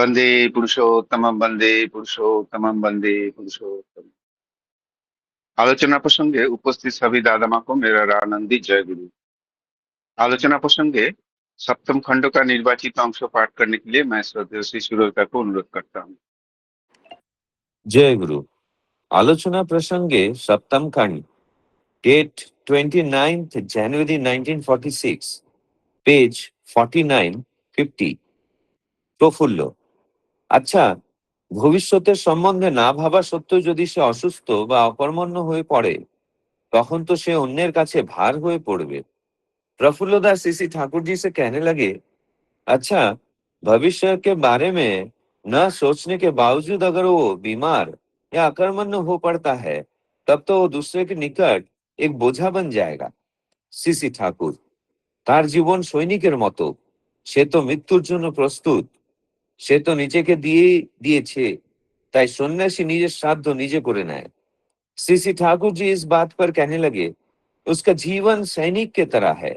वंदे पुरुषोत्तमं वंदे पुरुषोत्तमं वंदे पुरुषोत्तम। आलोचना प्रसंगे उपस्थित सभी दादा माँ को मेरा रानंदी जय गुरु। आलोचना प्रसंगे सप्तम खंड का निर्वाचित अंश पाठ करने के लिए मैं श्रद्धेय श्री सुरता को अनुरोध करता हूँ। जय गुरु। आलोचना प्रसंगे सप्तम खंड, डेट 29th January 1946, পেজ 49-50। প্রফুল্ল: আচ্ছা, ভবিষ্যতের সম্বন্ধে না ভাবা সত্ত্বেও যদি সে অসুস্থ বা অকর্মণ্য হয়ে পড়ে, তখন তো সে অন্যের কাছে ভার হয়ে পড়বে। प्रफुल्ल दास इसी ठाकुर जी से कहने लगे, अच्छा, भविष्य के बारे में न सोचने के बावजूद अगर वो बीमार या अकर्मण्य हो पड़ता है, तब तो वो दूसरे के निकट एक बोझा बन जाएगा। সিসি ঠাকুর: তার জীবন সৈনিকের মতো, সে তো মৃত্যুর জন্য প্রস্তুত, সে তো নিজেকে দিয়ে দিয়েছে, তাই সন্ন্যাসী নিজের শ্রাদ্ধ নিজে করে নেয়। सीसी ठाकुर जी इस बात पर कहने लगे, उसका जीवन सैनिक की तरह है,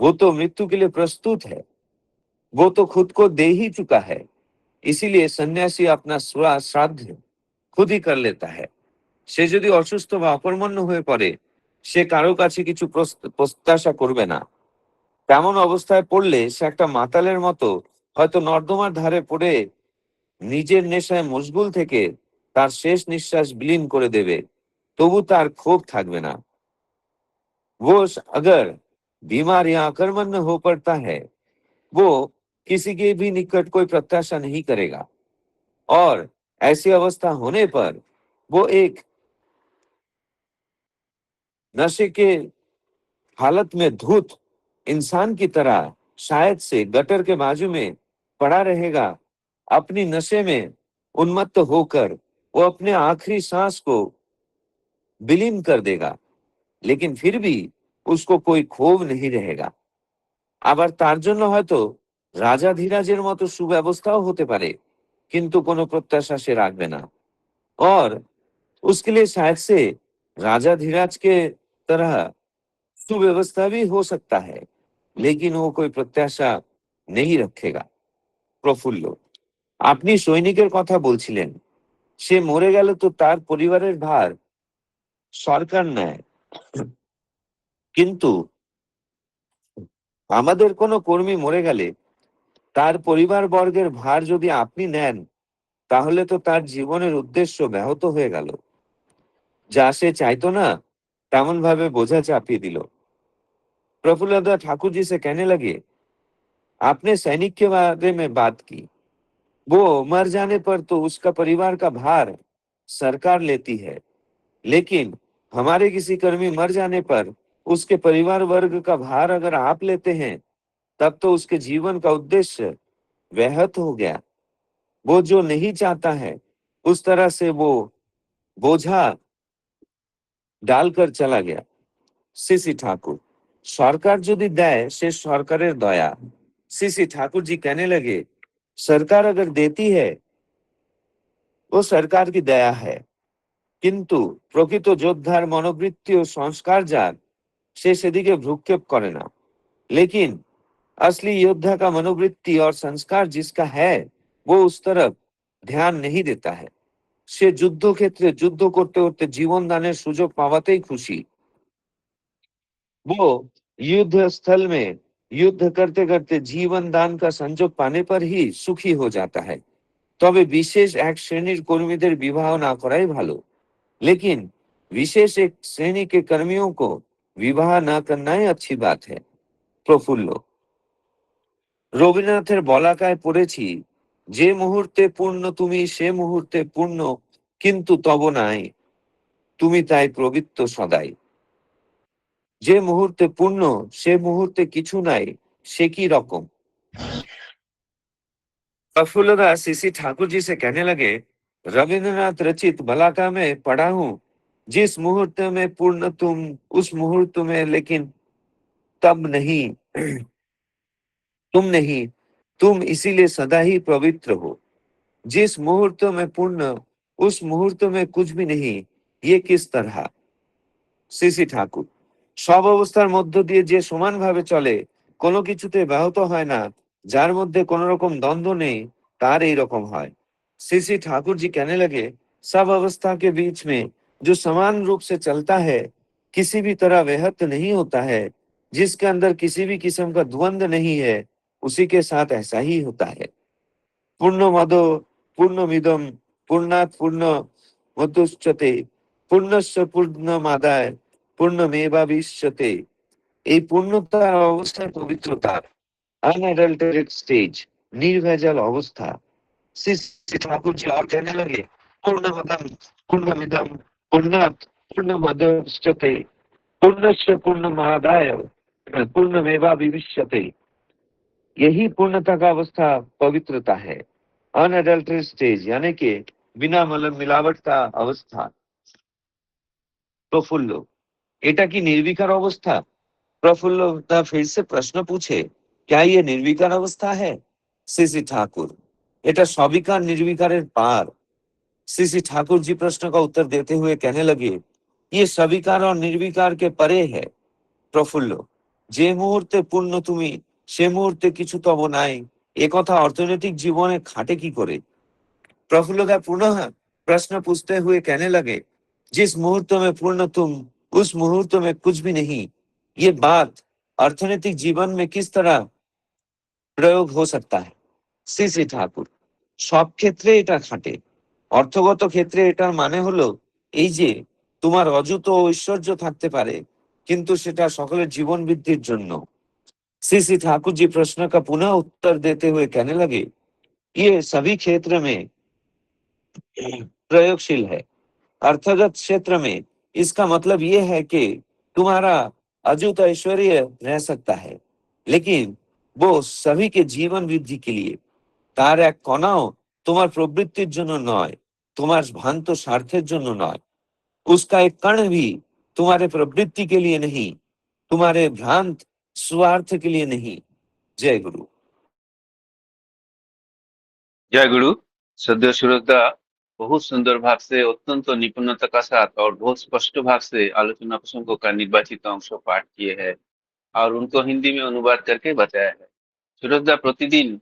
वो तो मृत्यु के लिए प्रस्तुत है, वो तो खुद को दे ही चुका है, इसीलिए सन्यासी अपना श्राद्ध खुद ही कर लेता है। সে যদি অসুস্থ বা অকর্মণ্য হয়ে পড়ে, সে কারো কাছে কিছু প্রত্যাশা করবে না। তেমন অবস্থায় পড়লে সে একটা মাতালের মতো হয়তো নর্দমার ধারে পড়ে নিজের নেশায় মশগুল থেকে তার শেষ নিঃশ্বাস বিলীন করে দেবে, তবু তার ক্ষোভ থাকবে না। वो अगर बीमार या अकर्मण्य हो पड़ता है, वो किसी के भी निकट कोई प्रत्याशा नहीं करेगा, और ऐसी अवस्था होने पर वो एक नशे के हालत में धुत इंसान की तरह शायद से गटर के बाजू में पड़ा रहेगा। अपनी नशे में उन्मत्त होकर वो अपने आखिरी सांस को विलीन कर देगा, लेकिन फिर भी उसको कोई ক্ষোভ नहीं रहेगा। আবার তার জন্য হয়তো রাজাধিরাজের মতো সুব্যবস্থাও হতে পারে, কিন্তু কোনো প্রত্যাশা সে রাখবে না। और उसके लिए शायद से राजाधिराज के तरह सुव्यवस्था भी हो सकता है, लेकिन वो कोई प्रत्याशा नहीं रखेगा। প্রফুল্ল: আপনি সৈনিকের কথা বলছিলেন, সে মরে গেল তো তার পরিবারের ভার সরকার নেয়, কিন্তু আমাদের কোনো কর্মী মরে গেলে তার পরিবার বর্গের ভার যদি আপনি নেন, তাহলে তো তার জীবনের উদ্দেশ্য ব্যাহত হয়ে গেল। যা সে চাইতো না তেমন ভাবে বোঝা চাপিয়ে দিল। प्रफुल्लदा ठाकुर जी से कहने लगे, आपने सैनिक के बारे में बात की, वो मर जाने पर तो उसका परिवार का भार सरकार लेती है, लेकिन हमारे किसी कर्मी मर जाने पर उसके परिवार वर्ग का भार अगर आप लेते हैं, तब तो उसके जीवन का उद्देश्य व्याहत हो गया। वो जो नहीं चाहता है उस तरह से वो बोझा डालकर चला गया। সিসি ঠাকুর: সরকার যদি দেয় সে সরকারের দয়া। सीसी ठाकुर जी कहने लगे, सरकार अगर देती है वो सरकार की दया है, কিন্তু প্রকৃত যোদ্ধার মনোবৃত্তি ও সংস্কার যার, সে সেদিকে ভ্রুক্ষেপ করে না। लेकिन असली योद्धा का मनोवृत्ति और संस्कार जिसका है, वो उस तरफ ध्यान नहीं देता है। সে যুদ্ধক্ষেত্রে যুদ্ধ করতে করতে জীবন দানের সুযোগ পাওয়াতেই খুশি। वो युद्ध स्थल में युद्ध करते करते जीवन दान का संजोग पाने पर ही सुखी हो जाता है। তবে বিশেষ এক শ্রেণীর কর্মীদের বিবাহ না করাই ভালো, लेकिन विशेष एक श्रेणी के कर्मियों को विवाह न करना ही अच्छी बात है। প্রফুল্ল: রবীন্দ্রনাথের বলাকায় পড়েছি, যে মুহূর্তে পূর্ণ তুমি সে মুহূর্তে পূর্ণ কিন্তু তব নাই, তুমি তাই প্রবৃত্ত সদাই। যে মুহূর্তে পূর্ণ সে মুহূর্তে কিছু নাই, সে কি রকম। प्रफुल्लदास सीसी ठाकुर जी से कहने लगे, रविन्द्रनाथ रचित बलाका में पढ़ा हूं, जिस मुहूर्त में पूर्ण तुम उस मुहूर्त में लेकिन तब नहीं तुम नहीं, तुम इसीलिए सदा ही पवित्र हो। जिस मुहूर्त में पूर्ण उस मुहूर्त में कुछ भी नहीं, ये किस तरह। সিসি ঠাকুর: সব অবস্থার মধ্য দিয়ে যে সমানভাবে চলে, কোনো কিছুতে ব্যাহত হয় না, যার মধ্যে কোন রকম দ্বন্দ্ব নেই, तार এইরকম হয়। श्री श्री ठाकुर जी कहने लगे, सब अवस्था के बीच में जो समान रूप से चलता है, किसी भी तरह व्यहत नहीं होता है, जिसके अंदर किसी भी किस्म का द्वंद नहीं है, उसी के साथ ऐसा ही होता है। पूर्णमदो पूर्णमिदम पूर्णात् पूर्णमुदच्यते पूर्णस्य पूर्णमादाय पूर्णमेवावशिष्यते। এই পূর্ণতার অবস্থায় পবিত্রতার अनएडल्टरेटेड स्टेज, निर्भेजाल अवस्था। श्री श्री ठाकुर जी और कहने लगे, पूर्णमदम पूर्णमिदम पूर्णात् पूर्णमुदच्यते पूर्णस्य पूर्णमादाय पूर्णमेवावशिष्यते। यही पूर्णता का अवस्था पवित्रता है, अनएडल्टरेटेड स्टेज, यानी कि बिना मतलब मिलावट का अवस्था। प्रफुल्ल, এটা কি निर्विकार अवस्था? प्रफुल्लता फिर से प्रश्न पूछे, क्या ये निर्विकार अवस्था है? श्री श्री ठाकुर, এটা সবিকার निर्विकारेर पार। श्री श्री ठाकुर जी प्रश्न का उत्तर देते हुए कहने लगे, ये सविकार और निर्विकार के परे है। প্রফুল্ল, যে মুহূর্তে পূর্ণ তুমি সে মুহূর্তে কিছু তব নাই, এ কথা অর্থনৈতিক জীবনে খাটে কি করে? प्रफुल्लता पुनः प्रश्न पूछते हुए कहने लगे, जिस मुहूर्त में पूर्ण तुम उस मुहूर्त में कुछ भी नहीं, ये बात अर्थनैतिक जीवन में किस तरह প্রয়োগ हो सकता है? শ্রী শ্রী ঠাকুর, সব ক্ষেত্রে এটা খাটে। অর্থগত ক্ষেত্রে এটার মানে হলো এই যে তোমার অযুত ঐশ্বর্য থাকতে পারে, কিন্তু সেটা সকলের জীবন বৃদ্ধির জন্য। श्री श्री ठाकुर जी प्रश्न का पुनः उत्तर देते हुए कहने लगे, ये सभी क्षेत्र में प्रयोगशील है। अर्थगत क्षेत्र में इसका मतलब ये है कि तुम्हारा अजूत ऐश्वर्य रह सकता है, लेकिन वो सभी के जीवन वृद्धि के लिए, তার এক কণাও তোমার প্রবৃত্তির জন্য নয়, তোমার ভ্রান্ত স্বার্থের জন্য নয়। उसका एक कण भी तुम्हारे प्रवृत्ति के लिए नहीं, तुम्हारे भ्रांत स्वार्थ के लिए नहीं। जय गुरु। जय गुरु। सद्य श्रोता बहुत सुंदर भाव से, अत्यंत निपुणता का साथ और बहुत स्पष्ट भाव से आलोचना प्रसंगों का निर्वाचित अंश पाठ किए हैं और उनको हिंदी में अनुवाद करके बताया है। श्रोता प्रतिदिन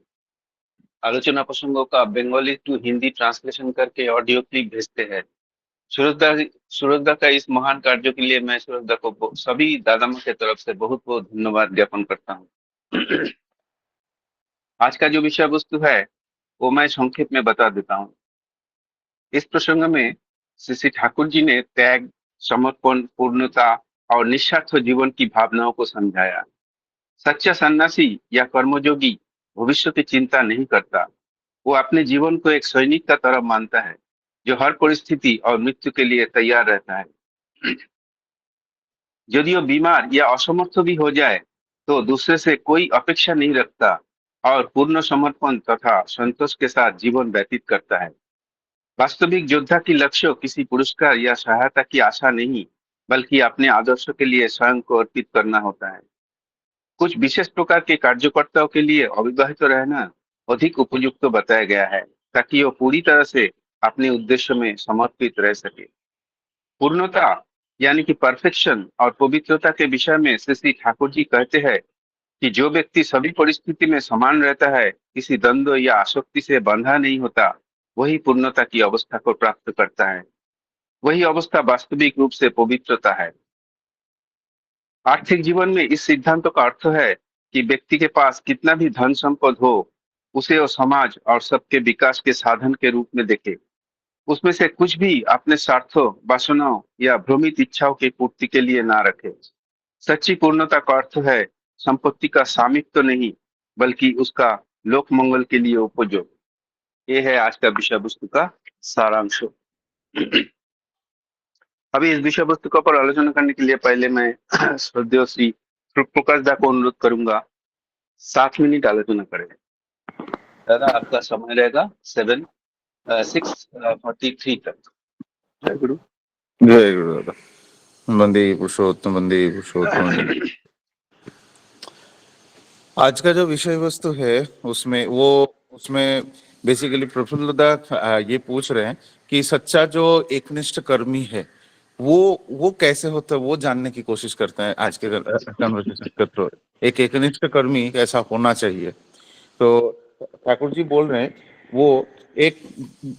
आलोचना प्रसंगों का बंगाली टू हिंदी ट्रांसलेशन करके ऑडियो क्लिप भेजते हैं। श्रोता श्रोता का इस महान कार्य के लिए मैं श्रोता को सभी दादामा के तरफ से बहुत बहुत धन्यवाद ज्ञापन करता हूँ। आज का जो विषय वस्तु है वो मैं संक्षेप में बता देता हूँ। इस प्रसंग में श्री श्री ठाकुर जी ने त्याग, समर्पण, पूर्णता और निस्वार्थ जीवन की भावनाओं को समझाया। सच्चा सन्यासी या कर्मयोगी भविष्य की चिंता नहीं करता। वो अपने जीवन को एक सैनिक का तरह मानता है जो हर परिस्थिति और मृत्यु के लिए तैयार रहता है। यदि वो बीमार या असमर्थ भी हो जाए तो दूसरे से कोई अपेक्षा नहीं रखता और पूर्ण समर्पण तथा संतोष के साथ जीवन व्यतीत करता है। वास्तविक योद्धा की लक्ष्य किसी पुरस्कार या सहायता की आशा नहीं, बल्कि अपने आदर्शों के लिए स्वयं को अर्पित करना होता है। कुछ विशेष प्रकार के कार्यकर्ताओं के लिए अविवाहित रहना अधिक उपयुक्त बताया गया है, ताकि वो पूरी तरह से अपने उद्देश्य में समर्पित रह सके। पूर्णता यानी कि परफेक्शन और पवित्रता के विषय में श्री श्री ठाकुर जी कहते हैं कि जो व्यक्ति सभी परिस्थिति में समान रहता है, किसी द्वंद्व या आसक्ति से बंधा नहीं होता, वही पूर्णता की अवस्था को प्राप्त करता है। वही अवस्था वास्तविक रूप से पवित्रता है। आर्थिक जीवन में इस सिद्धांत का अर्थ है कि व्यक्ति के पास कितना भी धन संपद हो, उसे वो समाज और सबके विकास के साधन के रूप में देखे। उसमें से कुछ भी अपने स्वार्थों, वासनाओं या भ्रमित इच्छाओं की पूर्ति के लिए ना रखे। सच्ची पूर्णता का अर्थ है संपत्ति का स्वामित्व नहीं, बल्कि उसका लोक मंगल के लिए उपयोग। ये है आज का विषय वस्तु का सारांश। अभी इस विषय वस्तु के ऊपर आलोचना करने के लिए पहले मैं श्रद्धेय श्री प्रकाश दा को अनुरोध करूंगा 7 मिनट आलोचना करें। दादा आपका समय रहेगा 6:43 तक। जय गुरु। जय गुरु दादा। वंदे पुरुषोत्तम, वंदे पुरुषोत्तम, वंदे। आज का जो विषय वस्तु है उसमें बेसिकली प्रफुल्ल दा ये पूछ रहे हैं कि सच्चा जो एकनिष्ठ कर्मी है वो कैसे होता है, वो जानने की कोशिश करते हैं आज के कन्वर्सेशन के थ्रू। एक एकनिष्ठ कर्मी कैसा होना चाहिए। तो ठाकुर जी बोल रहे हैं वो एक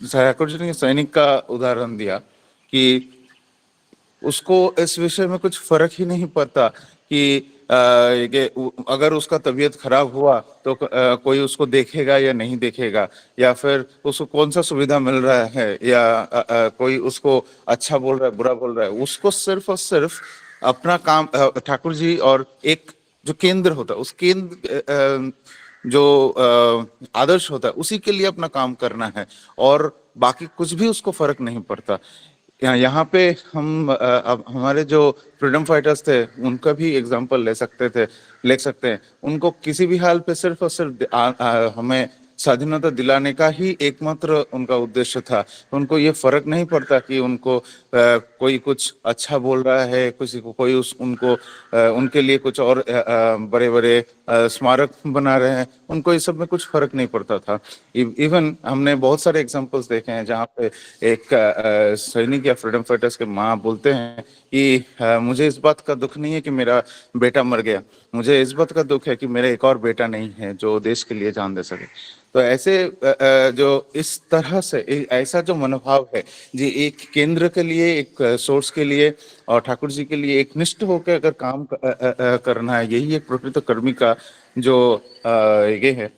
ठाकुर जी ने सैनिक का उदाहरण दिया कि उसको इस विषय में कुछ फर्क ही नहीं पड़ता कि अगर उसका तबीयत खराब हुआ तो कोई उसको देखेगा या नहीं देखेगा, या फिर उसको कौन सा सुविधा मिल रहा है, या कोई उसको अच्छा बोल रहा है बुरा बोल रहा है। उसको सिर्फ और सिर्फ अपना काम, ठाकुर जी और एक जो केंद्र होता है उस केंद्र जो आदर्श होता है उसी के लिए अपना काम करना है, और बाकी कुछ भी उसको फर्क नहीं पड़ता। यहाँ पे हम अब हमारे जो फ्रीडम फाइटर्स थे उनका भी एग्जांपल ले सकते हैं। उनको किसी भी हाल पे सिर्फ और सिर्फ हमें स्वाधीनता दिलाने का ही एकमात्र उनका उद्देश्य था। उनको ये फर्क नहीं पड़ता कि उनको कोई कुछ अच्छा बोल रहा है, किसी को कोई उनको उनके लिए कुछ और बड़े बड़े स्मारक बना रहे हैं, उनको इस सब में कुछ फर्क नहीं पड़ता था। इवन हमने बहुत सारे एग्जांपल्स देखे हैं जहाँ पे एक सैनिक या फ्रीडम फाइटर्स के माँ बोलते हैं कि मुझे इस बात का दुख नहीं है कि मेरा बेटा मर गया, मुझे इस बात का दुख है कि मेरा एक और बेटा नहीं है जो देश के लिए जान दे सके। तो ऐसे जो इस तरह से ऐसा जो मनोभाव है जी, एक केंद्र के लिए, एक सोर्स के लिए और ठाकुर जी के लिए एक निष्ठ होकर अगर काम करना है, यही एक प्रकृत कर्मी का जो ये है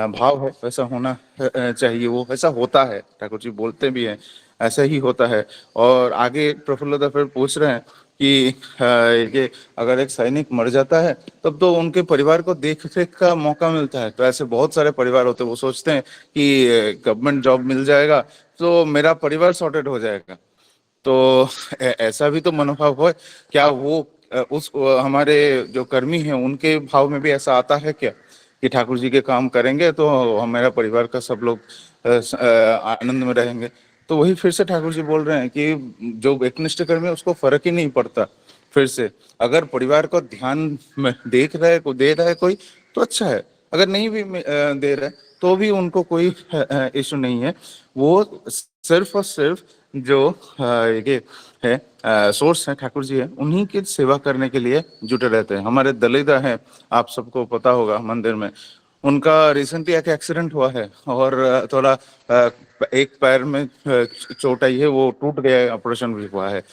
भाव है, वैसा होना चाहिए। वो ऐसा होता है, ठाकुर जी बोलते भी हैं ऐसा ही होता है। और आगे प्रफुल्लदा फिर पूछ रहे हैं कि ये अगर एक सैनिक मर जाता है तब तो उनके परिवार को देख रेख का मौका मिलता है। तो ऐसे बहुत सारे परिवार होते हैं, वो सोचते हैं कि गवर्नमेंट जॉब मिल जाएगा तो मेरा परिवार सॉर्टेड हो जाएगा। तो ऐसा भी तो मनोभाव हो, क्या वो हमारे जो कर्मी हैं उनके भाव में भी ऐसा आता है क्या कि ठाकुर जी के काम करेंगे तो हमारा परिवार का सब लोग आनंद में रहेंगे। तो वही फिर से ठाकुर जी बोल रहे हैं कि जो एकनिष्ठ कर्मी है उसको फर्क ही नहीं पड़ता। फिर से अगर परिवार को ध्यान में देख रहा है, को दे रहा है कोई, तो अच्छा है। अगर नहीं भी दे रहा है तो भी उनको कोई इशू नहीं है। वो सिर्फ और सिर्फ जो ये है सोर्स है ठाकुर जी है, उन्हीं की सेवा करने के लिए जुटे रहते हैं। हमारे दलिदा हैं, आप सबको पता होगा, मंदिर में उनका रिसेंटली एक एक्सीडेंट हुआ है और थोड़ा एक पैर में चोट आई है, वो टूट गया है, ऑपरेशन भी हुआ है।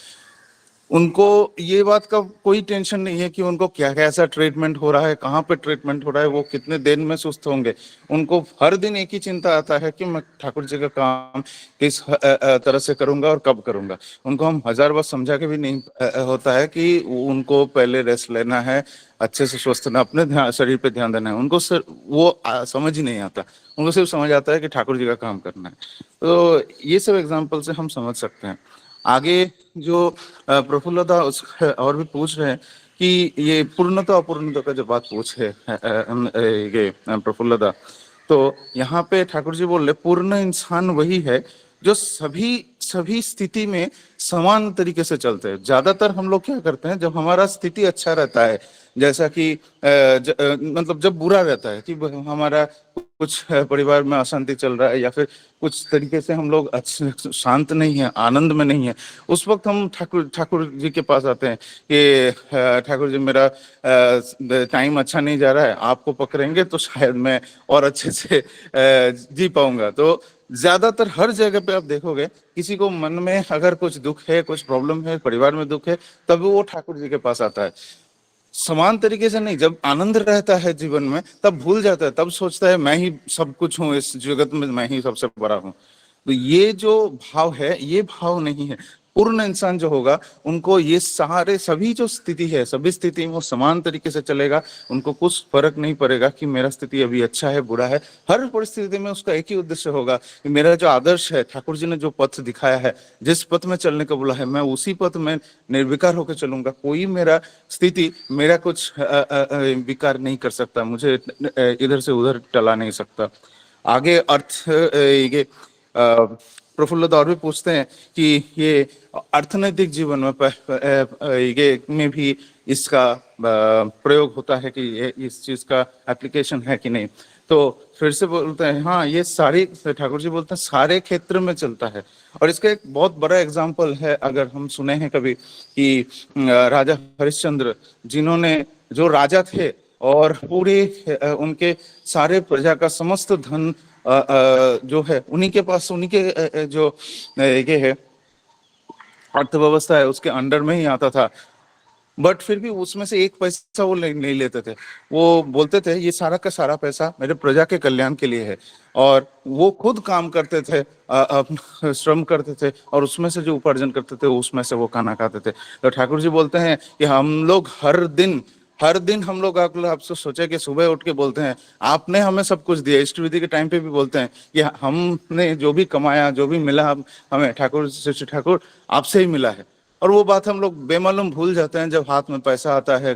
उनको ये बात का कोई टेंशन नहीं है कि उनको क्या कैसा ट्रीटमेंट हो रहा है, कहाँ पे ट्रीटमेंट हो रहा है, वो कितने दिन में सुस्त होंगे। उनको हर दिन एक ही चिंता आता है कि मैं ठाकुर जी का काम किस तरह से करूंगा और कब करूंगा। उनको हम हजार बार समझा के भी नहीं होता है कि उनको पहले रेस्ट लेना है, अच्छे से स्वस्थ होना, अपने शरीर पे ध्यान देना है। उनको सिर्फ वो समझ ही नहीं आता, उनको सिर्फ समझ आता है कि ठाकुर जी का काम करना है। तो ये सब एग्जाम्पल से हम समझ सकते हैं। आगे जो प्रफुल्लता उस और भी पूछ रहे हैं कि ये पूर्णता अपूर्णता का जो बात पूछे ये प्रफुल्लता, तो यहाँ पे ठाकुर जी बोल रहे पूर्ण इंसान वही है जो सभी सभी स्थिति में समान तरीके से चलते हैं। ज्यादातर हम लोग क्या करते हैं, जब हमारा स्थिति अच्छा रहता है, जैसा कि मतलब जब बुरा रहता है कि हमारा कुछ परिवार में अशांति चल रहा है या फिर कुछ तरीके से हम लोग अच्छे शांत नहीं है, आनंद में नहीं है, उस वक्त हम ठाकुर जी के पास आते हैं कि ठाकुर जी मेरा टाइम अच्छा नहीं जा रहा है, आपको पकड़ेंगे तो शायद मैं और अच्छे से जी पाऊंगा। तो ज्यादातर हर जगह पे आप देखोगे किसी को मन में अगर कुछ दुख है, कुछ प्रॉब्लम है, परिवार में दुख है, तब वो ठाकुर जी के पास आता है। समान तरीके से नहीं, जब आनंद रहता है जीवन में तब भूल जाता है, तब सोचता है मैं ही सब कुछ हूँ इस जगत में, मैं ही सबसे बड़ा हूँ। तो ये जो भाव है ये भाव नहीं है। पूर्ण इंसान जो होगा उनको ये सारे सभी जो स्थिति है, सभी स्थिति में वो समान तरीके से चलेगा। उनको कुछ फर्क नहीं पड़ेगा कि मेरा स्थिति अभी अच्छा है बुरा है। हर परिस्थिति में उसका एक ही उद्देश्य होगा कि मेरा जो आदर्श है, ठाकुर जी ने जो पथ दिखाया है, जिस पथ में चलने को बोला है, मैं उसी पथ में निर्विकार होकर चलूंगा। कोई मेरा स्थिति मेरा कुछ विकार नहीं कर सकता, मुझे इधर से उधर टला नहीं सकता। आगे अर्थ ये प्रफुल्ल और भी पूछते हैं कि ये अर्थनैतिक जीवन में ये में भी इसका प्रयोग होता है कि ये इस चीज का एप्लीकेशन है कि नहीं। तो फिर से बोलते हैं हाँ, ये सारी, ठाकुर जी बोलते हैं सारे क्षेत्र में चलता है। और इसका एक बहुत बड़ा एग्जाम्पल है, अगर हम सुने हैं कभी कि राजा हरिश्चंद्र, जिन्होंने, जो राजा थे और पूरे उनके सारे प्रजा का समस्त धन जो है उन्हीं के पास, उन्हीं के जो ये है अर्थव्यवस्था है उसके अंडर में ही आता था। बट फिर भी उसमें से एक पैसा वो नहीं लेते थे। वो बोलते थे ये सारा का सारा पैसा मेरे प्रजा के कल्याण के लिए है, और वो खुद काम करते थे, श्रम करते थे, और उसमें से जो उपार्जन करते थे उसमें से वो खाना खाते थे। तो ठाकुर जी बोलते हैं कि हम लोग हर दिन हम लोग आपसे सोचे कि सुबह उठ के बोलते हैं आपने हमें सब कुछ दिया। इष्ट विधि के टाइम पे भी बोलते हैं कि हमने जो भी कमाया, जो भी मिला हमें ठाकुर श्री ठाकुर आपसे ही मिला है। और वो बात हम लोग बेमालूम भूल जाते हैं जब हाथ में पैसा आता है,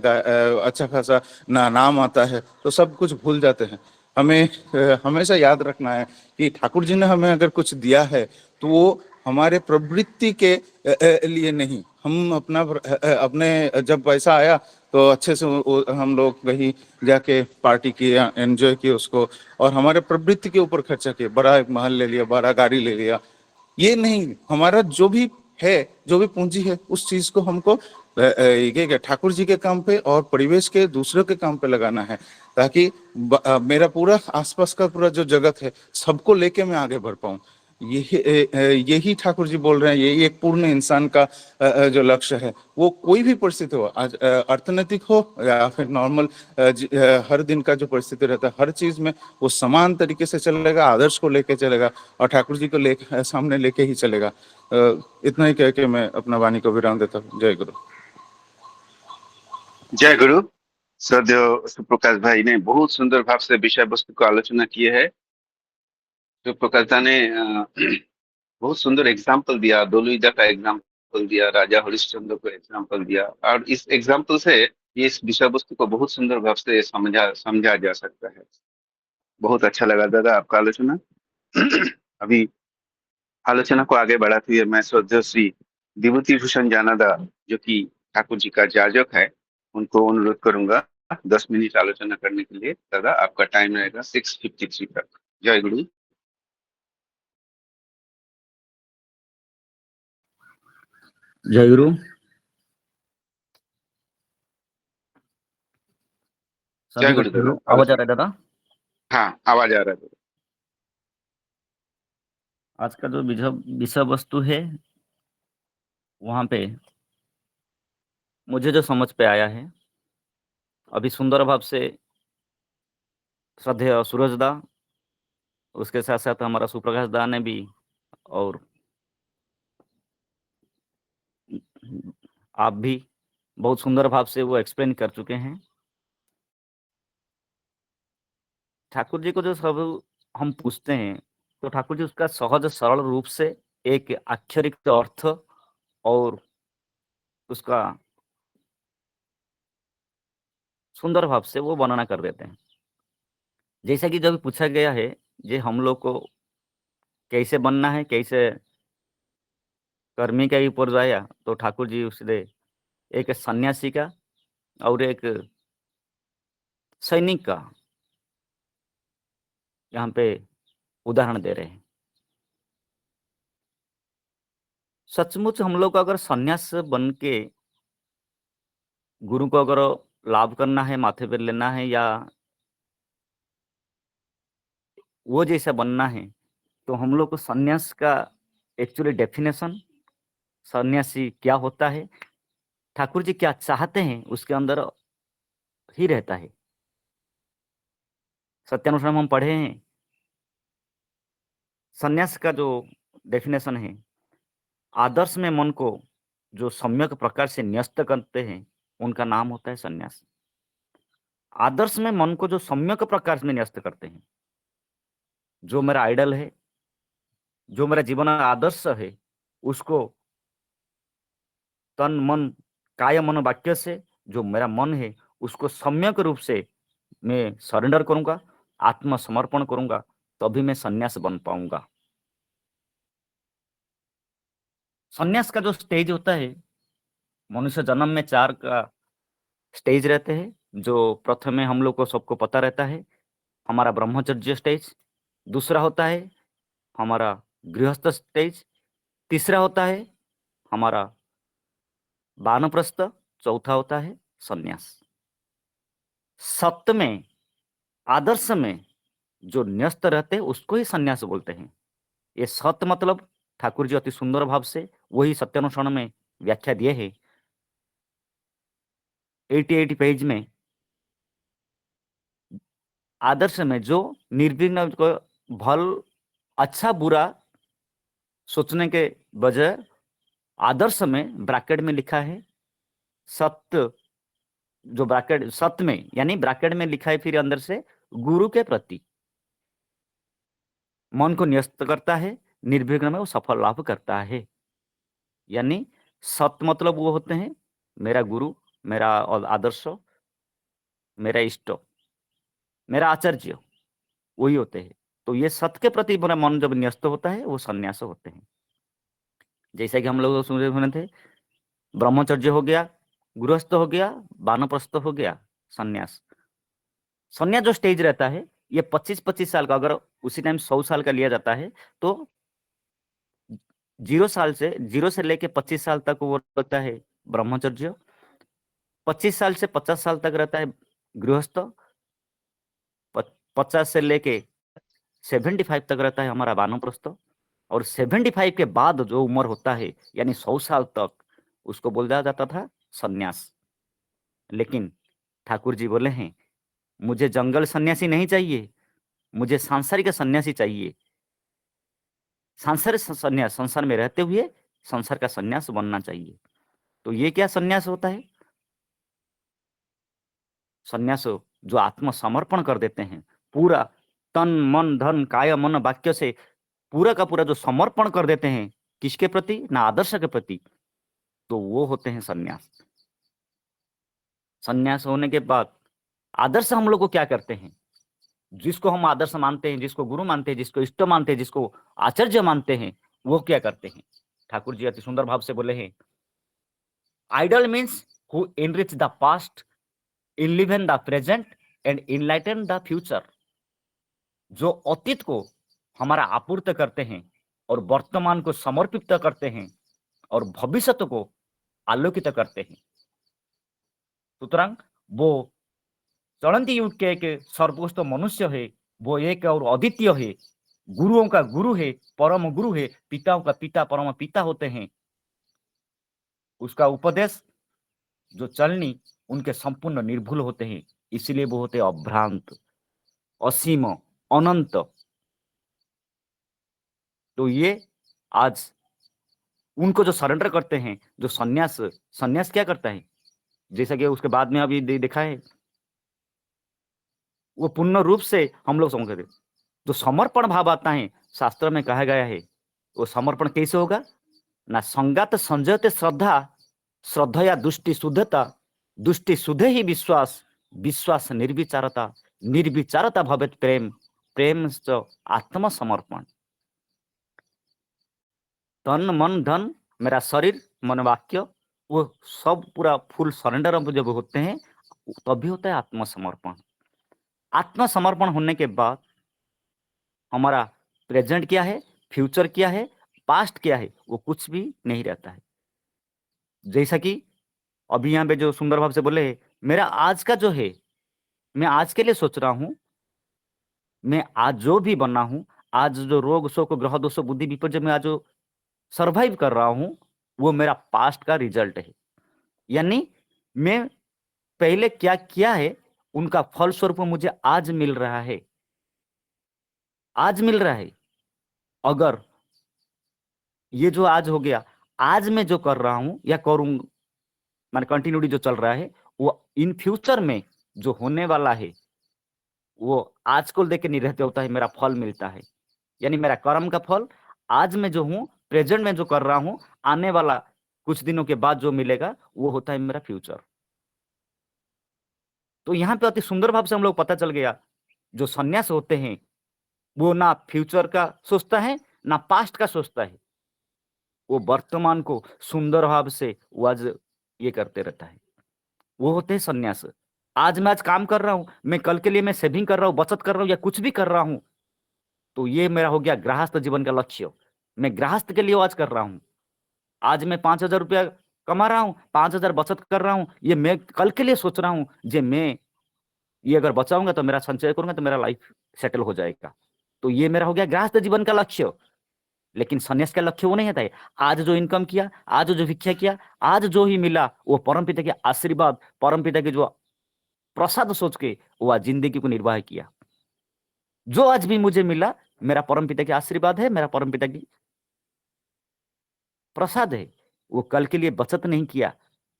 अच्छा खासा नाम आता है, तो सब कुछ भूल जाते हैं। हमें हमेशा याद रखना है कि ठाकुर जी ने हमें अगर कुछ दिया है तो वो हमारे प्रवृत्ति के लिए नहीं। हम अपने जब पैसा आया तो अच्छे से हम लोग कहीं जाके पार्टी किया, एंजॉय किया उसको, और हमारे प्रवृत्ति के ऊपर खर्चा किया, बड़ा एक महल ले लिया, बड़ा गाड़ी ले लिया। ये नहीं, हमारा जो भी है, जो भी पूंजी है, उस चीज को हमको ये ठाकुर जी के काम पे और परिवेश के दूसरों के काम पे लगाना है, ताकि मेरा पूरा आसपास का पूरा जो जगत है सबको लेके मैं आगे बढ़ पाऊं। यही ठाकुर जी बोल रहे हैं, यही एक पूर्ण इंसान का जो लक्ष्य है। वो कोई भी परिस्थिति हो, आज अर्थनैतिक हो या फिर नॉर्मल हर दिन का जो परिस्थिति रहता है, हर चीज में वो समान तरीके से चलेगा, आदर्श को लेके चलेगा और ठाकुर जी को सामने लेके ही चलेगा। इतना ही कह के मैं अपना वाणी को विराम देता हूँ। जय गुरु। जय गुरु। सदैव सुप्रकाश भाई ने बहुत सुंदर भाव से विषय वस्तु को आलोचना की है। सुप्रकाश दा ने बहुत सुंदर एग्जाम्पल दिया, दोलुईदा का एग्जाम्पल दिया, राजा हरिश्चंद्र को एग्जाम्पल दिया, और इस एग्जाम्पल से ये इस विषय वस्तु को बहुत सुंदर भाव से समझा जा सकता है। बहुत अच्छा लगा दादा आपका आलोचना। अभी आलोचना को आगे बढ़ाते हुए मैं श्रद्धेय श्री विभूति भूषण जानादा, जो कि ठाकुर जी का जाजक है, उनको अनुरोध करूंगा 10 मिनट आलोचना करने के लिए। दादा आपका टाइम रहेगा 6:53 तक। जय गुरु। जय गुरु। जय सभी को गुरु जय दादा, गुरु। आवाज आ आलोचना। रहा है दादा? हाँ, आवाज आ रहा है दादा। आज का जो विषय विषय वस्तु है वहां पे मुझे जो समझ पे आया है, अभी सुंदर भाव से श्रद्धेय सूरज दा, उसके साथ साथ हमारा सुप्रकाश दा ने भी, और आप भी बहुत सुंदर भाव से वो एक्सप्लेन कर चुके हैं। ठाकुर जी को जो सब हम पूछते हैं तो ठाकुर जी उसका सहज सरल रूप से एक आक्षरिक अर्थ और उसका सुंदर भाव से वो वर्णना कर देते हैं। जैसा कि जब पूछा गया है जे हम लोग को कैसे बनना है, कैसे कर्मी का ऊपर जाया, तो ठाकुर जी उसने एक सन्यासी का और एक सैनिक का यहाँ पे उदाहरण दे रहे हैं। सचमुच हम लोग को अगर सन्यास बन के गुरु को अगर लाभ करना है, माथे पर लेना है, या वो जैसा बनना है, तो हम लोग को सन्यास का एक्चुअली डेफिनेशन, सन्यासी क्या होता है, ठाकुर जी क्या चाहते हैं, उसके अंदर ही रहता है। सत्यानुश्रम हम पढ़े हैं, सन्यास का जो डेफिनेशन है, आदर्श में मन को जो सम्यक प्रकार से न्यस्त करते हैं उनका नाम होता है सन्यास। आदर्श में मन को जो सम्यक प्रकार से न्यस्त करते हैं, जो मेरा आइडल है, जो मेरा जीवन का आदर्श है, उसको तन मन काय मन वाक्य से जो मेरा मन है उसको सम्यक रूप से मैं सरेंडर करूंगा, आत्मसमर्पण करूंगा, तभी मैं सन्यास बन पाऊंगा। सन्यास का जो स्टेज होता है, मनुष्य जन्म में 4 का स्टेज रहते हैं। जो प्रथम में हम लोग को सबको पता रहता है, हमारा ब्रह्मचर्य स्टेज। दूसरा होता है हमारा गृहस्थ स्टेज। तीसरा होता है हमारा वानप्रस्थ। चौथा होता है सन्यास। सप्तम में आदर्श में जो न्यस्त रहते हैं उसको ही संन्यास बोलते हैं। ये सत मतलब ठाकुर जी अति सुंदर भाव से वही सत्यानुसरण में व्याख्या दिए है 88 पेज में। आदर्श में जो निर्विघ्न को भल अच्छा बुरा सोचने के बजाय आदर्श में ब्रैकेट में लिखा है सत्य, जो ब्रैकेट सत्य में यानी ब्रैकेट में लिखा है फिर अंदर से गुरु के प्रति मन को न्यस्त करता है, निर्विघ्न में वो सफल लाभ करता है। यानी सत्य मतलब वो होते हैं मेरा गुरु, मेरा आदर्श, मेरा इष्ट, मेरा आचार्य, वही होते हैं। तो ये सत्य के प्रति मेरा मन जब न्यस्त होता है वो संन्यास होते हैं। जैसा कि हम लोग सुने थे, ब्रह्मचर्य हो गया, गृहस्थ हो गया, वानप्रस्थ हो गया, संन्यास। संन्यास जो स्टेज रहता है ये 25-25 साल का, अगर उसी टाइम 100 साल का लिया जाता है तो 0 से लेके 25 साल तक वो रहता है ब्रह्मचर्य, 25 साल से 50 साल तक रहता है गृहस्थ, 50 से लेके 75 तक रहता है हमारा वानप्रस्थ, और 75 के बाद जो उम्र होता है यानी 100 साल तक उसको बोला जाता था सन्यास। लेकिन ठाकुर जी बोले हैं मुझे जंगल सन्यासी नहीं चाहिए, मुझे सांसारिक सन्यासी चाहिए। सांसारिक सन्यास, संसार में रहते हुए संसार का सन्यास बनना चाहिए। तो ये क्या सन्यास होता है? सन्यास जो आत्मसमर्पण कर देते हैं, पूरा तन मन धन काय मन वाक्य से पूरा का पूरा जो समर्पण कर देते हैं, किसके प्रति? ना आदर्श के प्रति, तो वो होते हैं सन्यास। सन्यास होने के बाद आदर्श हम लोग को क्या करते हैं? जिसको हम आदर्श मानते हैं, जिसको गुरु मानते हैं, जिसको इष्ट मानते हैं, जिसको आचार्य मानते हैं, वो क्या करते हैं? ठाकुर जी अति सुंदर भाव से बोले हैं idol means who enrich the past, enliven the present and enlighten the future. जो अतीत को हमारा आपूर्त करते हैं और वर्तमान को समर्पित करते हैं और भविष्य को आलोकित करते हैं। सुतरां वो चलंती युग के एक सर्वोच्च मनुष्य है, वो एक और अद्वितीय है, गुरुओं का गुरु है, परम गुरु है, पिताओं का पिता, परम पिता होते हैं। उसका उपदेश जो चलनी उनके संपूर्ण निर्भुल होते हैं, इसलिए वो होते अभ्रांत, असीम, अनंत। तो ये आज उनको जो सरेंडर करते हैं, जो सन्यास, सन्यास क्या करता है? जैसा कि उसके बाद में अभी देखा है, वो पूर्ण रूप से हम लोग समझ गए। जो समर्पण भाव आता है, शास्त्र में कहा गया है, वो समर्पण कैसे होगा? ना संगात संजयते श्रद्धा, श्रद्धया दुष्टि शुद्धता, दुष्टि शुद्धे ही विश्वास, विश्वास निर्विचारता, निर्विचारता भवेत प्रेम, प्रेम च आत्मसमर्पण। तन मन धन मेरा शरीर मन वाक्य वो सब पूरा फुल सरेंडर जब होते हैं तभी होता है आत्मसमर्पण। आत्मसमर्पण होने के बाद हमारा प्रेजेंट क्या है, फ्यूचर क्या है, पास्ट क्या है, वो कुछ भी नहीं रहता है। जैसा कि अभी यहाँ पे जो सुंदर भाव से बोले, मेरा आज का जो है, मैं आज के लिए सोच रहा हूं, मैं आज जो भी बना हूं, आज जो रोग शोक ग्रह दोष बुद्धि विपर्य में आज जो सरवाइव कर रहा हूं, वो मेरा पास्ट का रिजल्ट है। यानी मैं पहले क्या किया है उनका फल स्वरूप मुझे आज मिल रहा है, आज मिल रहा है। अगर ये जो आज हो गया, आज मैं जो कर रहा हूं या करूं, माने कंटिन्यूटी जो चल रहा है, वो इन फ्यूचर में जो होने वाला है वो आज को देख के नहीं रहते होता है, मेरा फल मिलता है। यानी मेरा कर्म का फल आज में जो हूं, प्रेजेंट में जो कर रहा हूं, आने वाला कुछ दिनों के बाद जो मिलेगा वो होता है मेरा फ्यूचर। तो यहाँ पे अति सुंदर भाव से हम लोग पता चल गया, जो सन्यास होते हैं वो ना फ्यूचर का सोचता है ना पास्ट का सोचता है, वो वर्तमान को सुंदर भाव से वो आज ये करते रहता है, वो होते हैं सन्यास। आज मैं आज काम कर रहा हूं, मैं कल के लिए मैं सेविंग कर रहा हूं, बचत कर रहा हूं या कुछ भी कर रहा हूं, तो ये मेरा हो गया गृहस्थ जीवन का लक्ष्य। मैं गृहस्थ के लिए आज कर रहा हूं, आज मैं 5,000 रुपया कमा रहा हूं, 5,000 बचत कर रहा हूं, ये मैं कल के लिए सोच रहा हूं, जे मैं ये अगर बचाऊंगा तो मेरा संचय करूंगा तो मेरा लाइफ सेटल हो जाएगा। तो ये मेरा हो गया गृहस्थ जीवन का लक्ष्य। लेकिन संन्यास का लक्ष्य वो नहीं होता है आज जो इनकम किया, आज जो भिक्षा किया, आज जो ही मिला वो परमपिता के आशीर्वाद, परमपिता के जो प्रसाद सोच के वो आज जिंदगी को निर्वाह किया। जो आज भी मुझे मिला मेरा परमपिता के आशीर्वाद है, मेरा परमपिता की प्रसाद है। वो कल के लिए बचत नहीं किया,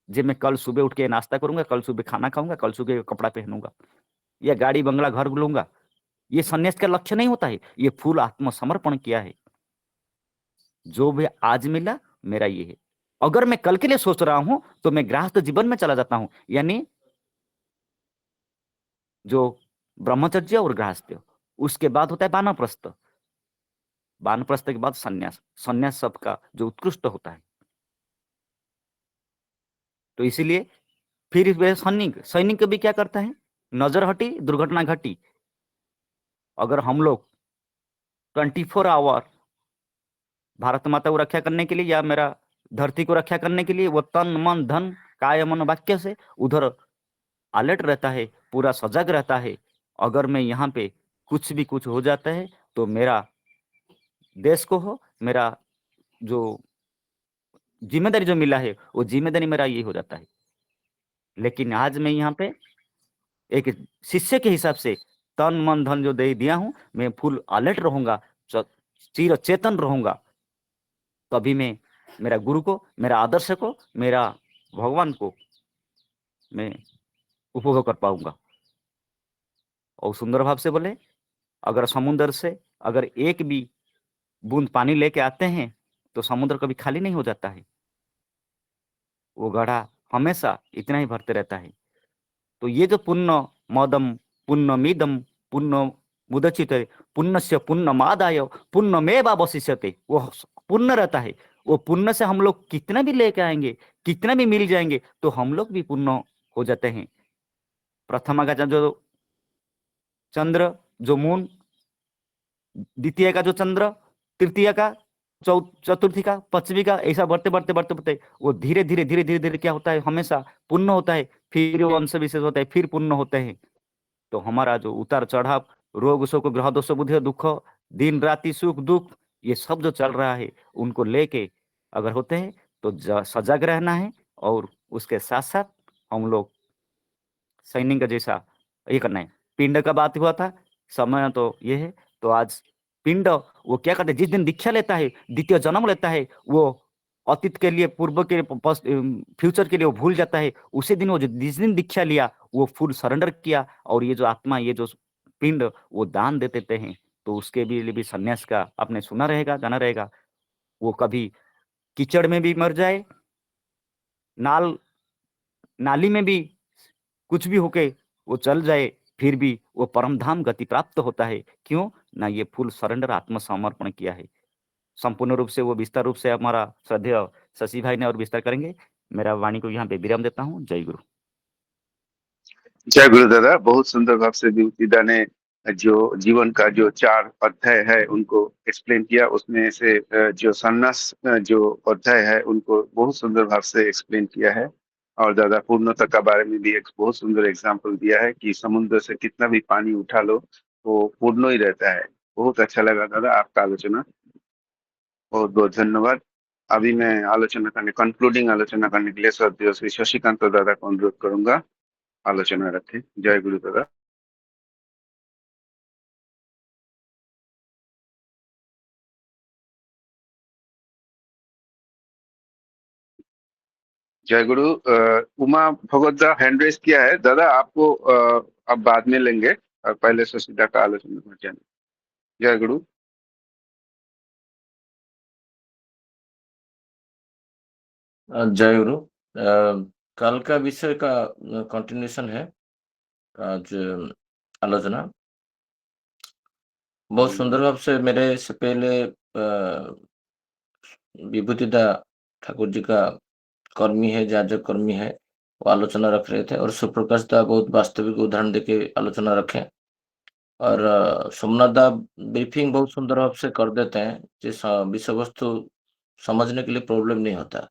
जे मैं कल सुबह उठ के नाश्ता करूंगा, कल सुबह खाना खाऊंगा, कल सुबह कपड़ा पहनूंगा या गाड़ी बंगला घर लूंगा। ये संन्यास का लक्ष्य नहीं होता है। ये फुल आत्मसमर्पण किया है। जो भी आज मिला मेरा ये है। अगर मैं कल के लिए सोच रहा हूं तो मैं गृहस्थ जीवन में चला जाता हूं, यानी जो ब्रह्मचर्य और गृहस्थ, उसके बाद होता है वानप्रस्थ। वानप्रस्थ के बाद संन्यास। संन्यास सबका जो उत्कृष्ट होता है। तो इसीलिए फिर वे सैनिक सैनिक भी क्या करता है, नजर हटी दुर्घटना घटी। अगर हम लोग 24 आवर भारत माता को रक्षा करने के लिए या मेरा धरती को रक्षा करने के लिए वो तन मन धन काय मन वाक्य से उधर अलर्ट रहता है, पूरा सजग रहता है। अगर मैं यहाँ पे कुछ हो जाता है तो मेरा देश को हो, मेरा जो जिम्मेदारी जो मिला है वो जिम्मेदारी मेरा ये हो जाता है। लेकिन आज मैं यहाँ पे एक शिष्य के हिसाब से तन मन धन जो दे दिया हूं, मैं फुल अलर्ट रहूंगा, चिर चेतन रहूंगा। तभी मैं मेरा गुरु को, मेरा आदर्श को, मेरा भगवान को मैं उपभोग कर पाऊंगा। और सुंदर भाव से बोले, अगर समुद्र से अगर एक भी बूंद पानी लेके आते हैं तो समुद्र कभी खाली नहीं हो जाता है। वो गढ़ा हमेशा इतना ही भरते रहता है। तो ये जो पुण्य मदम पुण्यमिदम पुण्य मुदचिते पुण्यस्य पुण्यमादाय पुण्यमेवावशिष्यते, वो पुण्य रहता है। वो पुण्य से हम लोग कितना भी लेके आएंगे, कितना भी मिल जाएंगे तो हम लोग भी पुण्य हो जाते हैं। प्रथमा का जो चंद्र, जो मून, द्वितीय का जो चंद्र, तृतीय का, चतुर्थी का, पंचमी का, ऐसा बढ़ते बढ़ते बढ़ते बढ़ते वो धीरे धीरे धीरे धीरे धीरे क्या होता है, हमेशा पुण्य होता है। फिर वो अंश विशेष होता है, फिर पुण्य होते हैं। तो हमारा जो उतार चढ़ाव, रोग शोक ग्रह दोष बुद्धि दुख, दिन राति सुख दुख, ये सब जो चल रहा है उनको लेके अगर होते हैं तो सजग रहना है। और उसके साथ साथ हम लोग सैनिक का जैसा ये करना है। पिंड का बात हुआ था, समय तो ये है। तो आज पिंड वो क्या करते हैं, जिस दिन दीक्षा लेता है, द्वितीय जन्म लेता है, वो अतीत के लिए, पूर्व के लिए, फ्यूचर के लिए वो भूल जाता है। उसी दिन वो जिस दिन दीक्षा लिया वो फुल सरेंडर किया और ये जो आत्मा, ये जो पिंड वो दान दे देते हैं। तो उसके भी लिए भी संन्यास का आपने सुना रहेगा, जाना रहेगा। वो कभी कीचड़ में भी मर जाए, नाली में भी कुछ भी होके वो चल जाए, फिर भी वो परम धाम गति प्राप्त होता है। क्यों ना, ये फुल सरेंडर आत्मसमर्पण किया है। संपूर्ण रूप से वो विस्तार रूप से हमारा श्रद्धेय शशि भाई ने और विस्तार करेंगे। मेरा वाणी को यहाँ पे विराम देता हूँ। जय गुरु। जय गुरु दादा, बहुत सुंदर भाव से विभूतिदा ने जो जीवन का जो 4 अध्याय है उनको एक्सप्लेन किया। उसमें से जो सन्यास जो अध्याय है उनको बहुत सुंदर भाव से एक्सप्लेन किया है। और दादा पूर्णता का बारे में भी एक बहुत सुंदर एग्जाम्पल दिया है कि समुद्र से कितना भी पानी उठा लो वो पूर्ण ही रहता है। बहुत अच्छा लगा दादा आपका आलोचना, बहुत बहुत धन्यवाद। अभी मैं आलोचना करने, कंक्लूडिंग आलोचना करने के लिए श्रद्धेय श्री शशिकांत दादा को अनुरोध करूंगा, आलोचना रखें। जय गुरु दादा। जय गुरु। उमा भगवत दा हैंड रेस किया है दादा, आपको अब बाद में लेंगे, पहले सुशीला का आलोचना हो जाए। जय गुरु। जय गुरु। कल का विषय का कंटिन्यूशन है आज आलोचना। बहुत सुंदर भाव से मेरे से पहले विभूतिदा ठाकुर जी का कर्मी है, जाजक कर्मी है, वो आलोचना रख रहे थे और सुप्रकाश दा बहुत वास्तविक उदाहरण देके आलोचना रखे। और सोमनाथ दा ब्रीफिंग बहुत सुंदर भाव से कर देते हैं, जिस विषय वस्तु समझने के लिए प्रॉब्लम नहीं होता।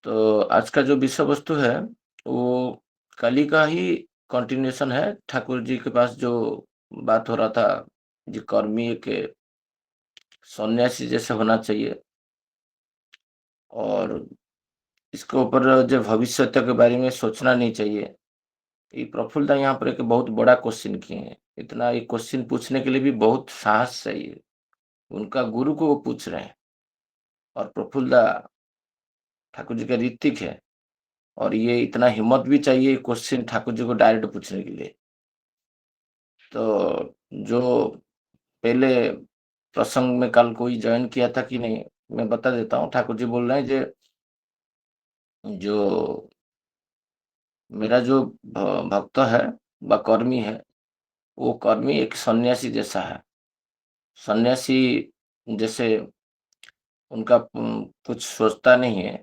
तो आज का जो विषय वस्तु है वो कल का ही कंटिन्यूएशन है ठाकुर जी के पास जो बात हो रहा था, जो कर्मी के सन्यासी जैसे होना चाहिए, और इसके ऊपर जो भविष्यता के बारे में सोचना नहीं चाहिए। ये प्रफुल्लदा यहाँ पर एक बहुत बड़ा क्वेश्चन किए हैं। इतना ये क्वेश्चन पूछने के लिए भी बहुत साहस चाहिए। उनका गुरु को वो पूछ रहे हैं, और प्रफुल्लदा ठाकुर जी का ऋतिक है, और ये इतना हिम्मत भी चाहिए क्वेश्चन ठाकुर जी को डायरेक्ट पूछने के लिए। तो जो पहले प्रसंग में कल कोई ज्वाइन किया था कि नहीं, मैं बता देता हूँ। ठाकुर जी बोल रहे हैं जो मेरा जो भक्त है व कर्मी है, वो कर्मी एक सन्यासी जैसा है। सन्यासी जैसे उनका कुछ सोचता नहीं है।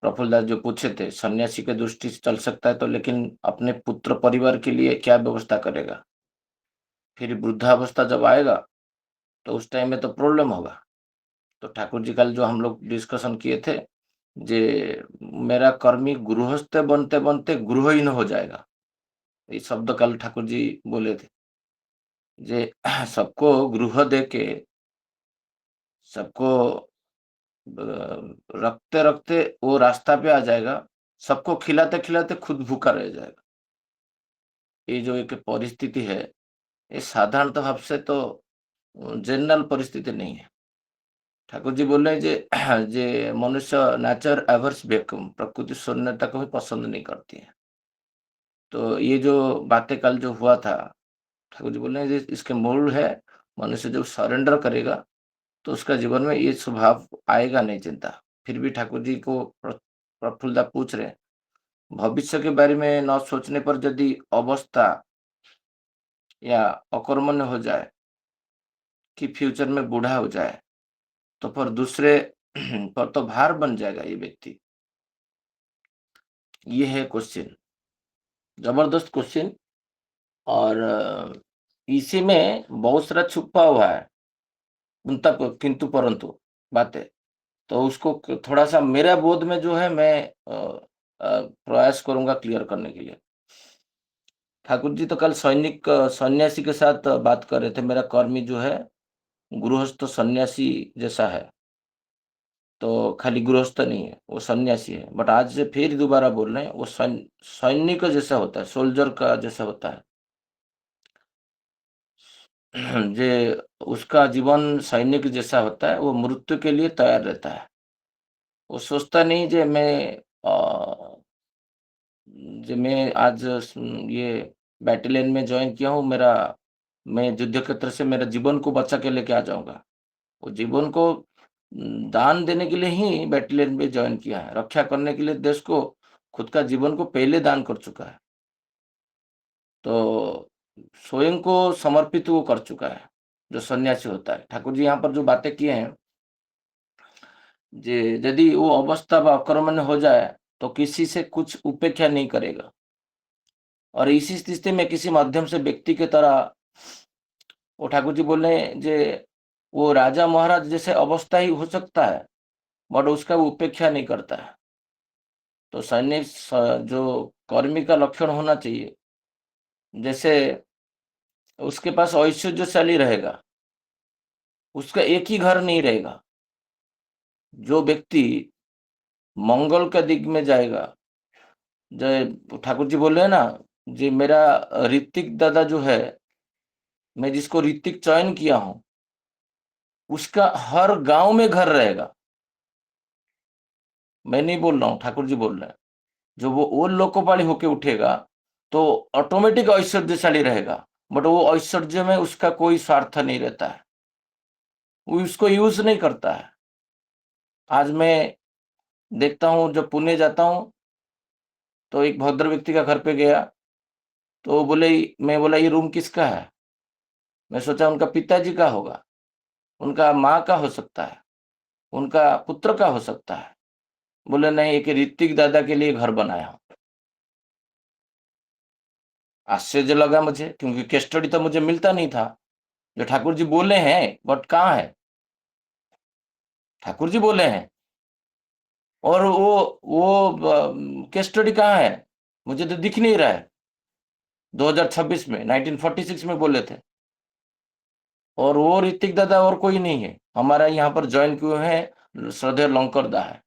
प्रफुल्लदास जो पूछे थे, सन्यासी के दृष्टि से चल सकता है तो, लेकिन अपने पुत्र परिवार के लिए क्या व्यवस्था करेगा? फिर वृद्धावस्था जब आएगा तो उस टाइम में तो प्रॉब्लम होगा। तो ठाकुर जी कल जो हम लोग डिस्कशन किए थे, जे मेरा कर्मी गृहस्थ बनते बनते गृहहीन हो जाएगा, ये शब्द कल ठाकुर जी बोले थे। जे सबको गृह दे के, सबको रखते रखते वो रास्ता पे आ जाएगा, सबको खिलाते खिलाते खुद भूखा रह जाएगा। ये जो एक परिस्थिति है, ये साधारण भाव से तो जनरल परिस्थिति नहीं है। ठाकुर जी बोल रहे हैं जे मनुष्य नेचर एवर्स वैक्यूम, प्रकृति शून्यता को भी पसंद नहीं करती है। तो ये जो बातें कल जो हुआ था, ठाकुर जी बोल रहे हैं इसके मूल है, मनुष्य जब सरेंडर करेगा तो उसका जीवन में ये स्वभाव आएगा नहीं चिंता। फिर भी ठाकुर जी को प्रफुल्लदा पूछ रहे हैं, भविष्य के बारे में न सोचने पर यदि अवस्था या अकर्मण्य हो जाए कि फ्यूचर में बूढ़ा हो जाए, तो फिर दूसरे पर तो भार बन जाएगा ये व्यक्ति। ये है क्वेश्चन, जबरदस्त क्वेश्चन। और इसी में बहुत सारा छुपा हुआ है, उनता किंतु परंतु बातें। तो उसको थोड़ा सा मेरा बोध में जो है, मैं प्रयास करूंगा क्लियर करने के लिए। ठाकुर जी तो कल सन्यासी के साथ बात कर रहे थे, मेरा कर्मी जो है गृहस्थ सन्यासी जैसा है। तो खाली गृहस्थ नहीं है, वो सन्यासी है। बट आज से फिर दोबारा बोल रहे हैं, वो सैनिक जैसा होता है, सोल्जर का जैसा होता है। जे उसका जीवन सैनिक जैसा होता है, वो मृत्यु के लिए तैयार रहता है। वो सोचता नहीं जे मैं आज ये बैटेलियन में ज्वाइन किया हूँ, मैं युद्ध क्षेत्र से मेरा जीवन को बचा के लेके आ जाऊंगा। वो जीवन को दान देने के लिए ही बैटेलियन में ज्वाइन किया है, रक्षा करने के लिए देश को, खुद का जीवन को पहले दान कर चुका है। तो स्वयं को समर्पित वो कर चुका है, जो सन्यासी होता है। ठाकुर जी यहाँ पर जो बातें किए हैं, जे यदि वो अवस्था व अकर्मण्य हो जाए तो किसी से कुछ उपेक्षा नहीं करेगा, और इसी स्थिति में किसी माध्यम से व्यक्ति की तरह, वो ठाकुर जी बोल रहे हैं जे वो राजा महाराज जैसे अवस्था ही हो सकता है, बट उसका वो उपेक्षा नहीं करता है। तो सैनिक जो कर्मी का लक्षण होना चाहिए, जैसे उसके पास ऐश्वर्यशाली रहेगा, उसका एक ही घर नहीं रहेगा। जो व्यक्ति मंगल का दिग में जाएगा, जो ठाकुर जी बोल रहे हैं ना, जी मेरा ऋतिक दादा जो है, मैं जिसको ऋतिक चयन किया हूं, उसका हर गांव में घर रहेगा। मैं नहीं बोल रहा हूं, ठाकुर जी बोल रहे हैं। जो वो लोकोपाली होके उठेगा तो ऑटोमेटिक ऐश्वर्यशाली रहेगा, बट वो ऐश्वर्य में उसका कोई स्वार्थ नहीं रहता है, वो उसको यूज नहीं करता है। आज मैं देखता हूँ, जब पुणे जाता हूँ तो एक भद्र व्यक्ति का घर पे गया, तो वो बोले, मैं बोला ये रूम किसका है? मैं सोचा उनका पिताजी का होगा, उनका माँ का हो सकता है, उनका पुत्र का हो सकता है। बोले नहीं, एक ऋतिक दादा के लिए घर बनाया हूं। आश्चर्य लगा मुझे, क्योंकि केस स्टडी तो मुझे मिलता नहीं था। जो ठाकुर जी बोले हैं, बट कहाँ है? ठाकुर जी बोले हैं, और वो केस स्टडी कहाँ है? मुझे तो दिख नहीं रहा है। 2026 में, 1946 में बोले थे। और वो ऋतिक दादा और कोई नहीं है, हमारा यहाँ पर ज्वाइन किए हैं श्रद्धेय लंकर दा है।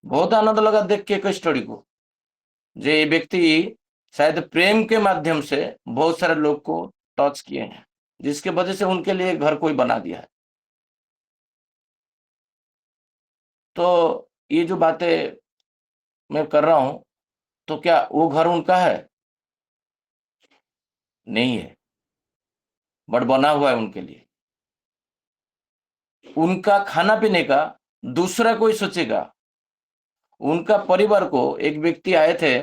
बहुत आनंद लगा देख के एक स्टोरी को, जो ये व्यक्ति शायद प्रेम के माध्यम से बहुत सारे लोग को टच किए हैं, जिसके वजह से उनके लिए घर कोई बना दिया है। तो ये जो बातें मैं कर रहा हूं, तो क्या वो घर उनका है? नहीं है, बट बना हुआ है उनके लिए। उनका खाना पीने का दूसरा कोई सोचेगा। उनका परिवार को एक व्यक्ति आए थे,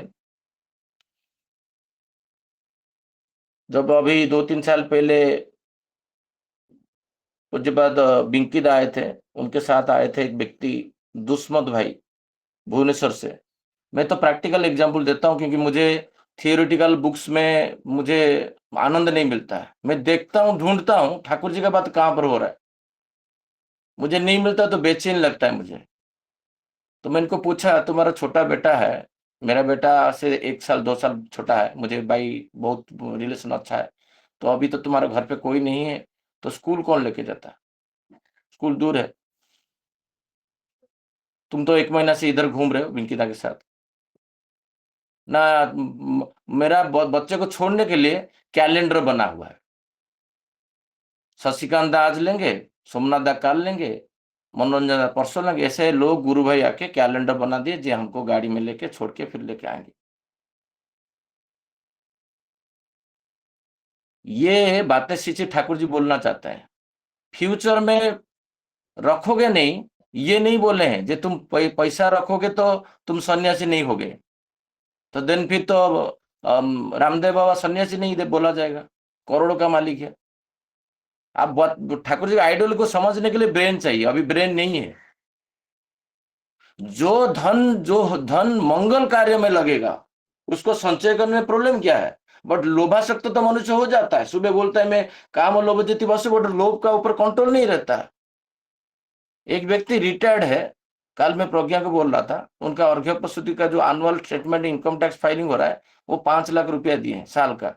जब अभी 2-3 साल पहले उसके बाद बिंकिद आए थे, उनके साथ आए थे एक व्यक्ति दुष्मत भाई भुवनेश्वर से। मैं तो प्रैक्टिकल एग्जांपल देता हूं, क्योंकि मुझे थियोरिटिकल बुक्स में मुझे आनंद नहीं मिलता है। मैं देखता हूं, ढूंढता हूं ठाकुर जी का बात कहां पर हो रहा है, मुझे नहीं मिलता तो बेचैन लगता है मुझे। तो मैंने इनको पूछा, तुम्हारा छोटा बेटा है, मेरा बेटा से 1 साल 2 साल छोटा है, मुझे भाई बहुत रिलेशन अच्छा है, तो अभी तो तुम्हारे घर पे कोई नहीं है, तो स्कूल कौन लेके जाता है? स्कूल दूर है, तुम तो 1 महीना से इधर घूम रहे हो विंकिता के साथ ना। मेरा बच्चे को छोड़ने के लिए कैलेंडर बना हुआ है, शशिकांत दा आज लेंगे, सोमनाथ दा कल लेंगे, मनोरंजन दा परसों लेंगे। ऐसे लोग गुरु भाई आके कैलेंडर बना दिए, जो हमको गाड़ी में लेके छोड़ के फिर लेके आएंगे। ये बातें श्री ठाकुर जी बोलना चाहते हैं। फ्यूचर में रखोगे नहीं, ये नहीं बोले हैं, जो तुम पैसा रखोगे तो तुम सन्यासी नहीं होगे, तो देन फिर तो रामदेव बाबा सन्यासी नहीं दे बोला जाएगा, करोड़ों का मालिक है। आप ठाकुर जी आइडल को समझने के लिए ब्रेन चाहिए, अभी ब्रेन नहीं है। जो धन मंगल कार्य में लगेगा, उसको संचय करने में प्रॉब्लम क्या है? बट लोभासक्त तो मनुष्य हो जाता है, सुबह बोलता है मैं काम और लोभ जीती बस, बट लोभ का ऊपर कंट्रोल नहीं रहता है। एक व्यक्ति रिटायर्ड है, कल मैं प्रज्ञा को बोल रहा था, उनका अर्घ्य प्रस्तुति का जो annual statement income tax filing हो रहा है, वो 5 लाख रुपया दिए साल का।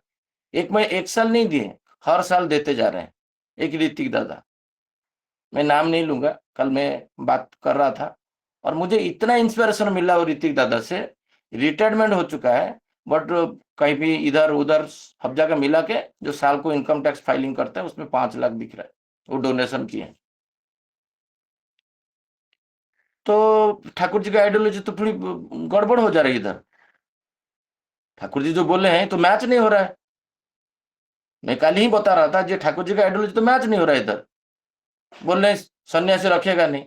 एक साल नहीं दिए, हर साल देते जा रहे हैं। एक ऋतिक दादा, मैं नाम नहीं लूंगा, कल मैं बात कर रहा था, और मुझे इतना इंस्पिरेशन मिला वो ऋतिक दादा से। रिटायरमेंट हो चुका है, बट कहीं भी इधर उधर सब जगह मिला के जो साल को इनकम टैक्स फाइलिंग करता है, उसमें 5 लाख दिख रहा है, वो डोनेशन किए। तो ठाकुर जी का आइडियोलॉजी तो थोड़ी गड़बड़ हो जा रही है इधर। ठाकुर जी जो बोले हैं तो मैच नहीं हो रहा है। मैं कल ही बता रहा था, जो ठाकुर जी का आइडियोलॉजी तो मैच नहीं हो रहा है इधर। बोल रहे सन्यासी रखेगा नहीं।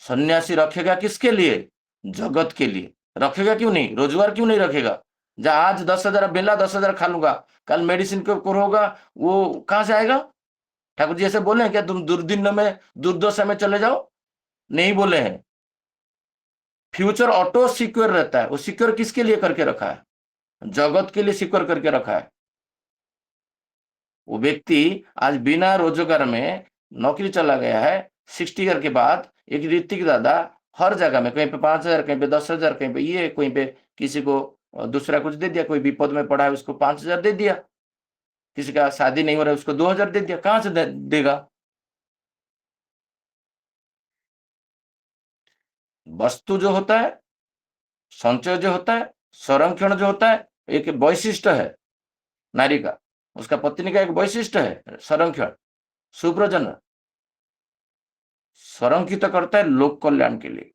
सन्यासी रखेगा किसके लिए? जगत के लिए। रखेगा क्यों नहीं? रोजगार क्यों नहीं रखेगा? जहां आज 10,000 बेला 10,000 खा लूंगा, कल मेडिसिन के ऊपर होगा, वो कहां से आएगा? ठाकुर जी ऐसे बोले हैं क्या तुम दुर्दिन में दुर्दशा में चले जाओ? नहीं बोले हैं। फ्यूचर ऑटो सिक्योर रहता है, वो सिक्योर किसके लिए करके रखा है? जगत के लिए सिक्योर करके रखा है। वो व्यक्ति आज बिना रोजगार में नौकरी चला गया है, 60 ईयर के बाद। एक ऋतिक दादा हर जगह में, कहीं पे 5,000, कहीं पे 10,000, कहीं पे ये, कहीं पे किसी को दूसरा कुछ दे दिया, कोई विपद में पड़ा है उसको 5,000 दे दिया, किसी का शादी नहीं हो रहा है उसको 2,000 दे दिया। कहां से देगा? वस्तु जो होता है, संचय जो होता है, संरक्षण जो होता है, एक वैशिष्ट है नारी का, उसका पत्नी का एक वैशिष्ट है संरक्षण, सुप्रजन संरक्षित करता है लोक कल्याण के लिए।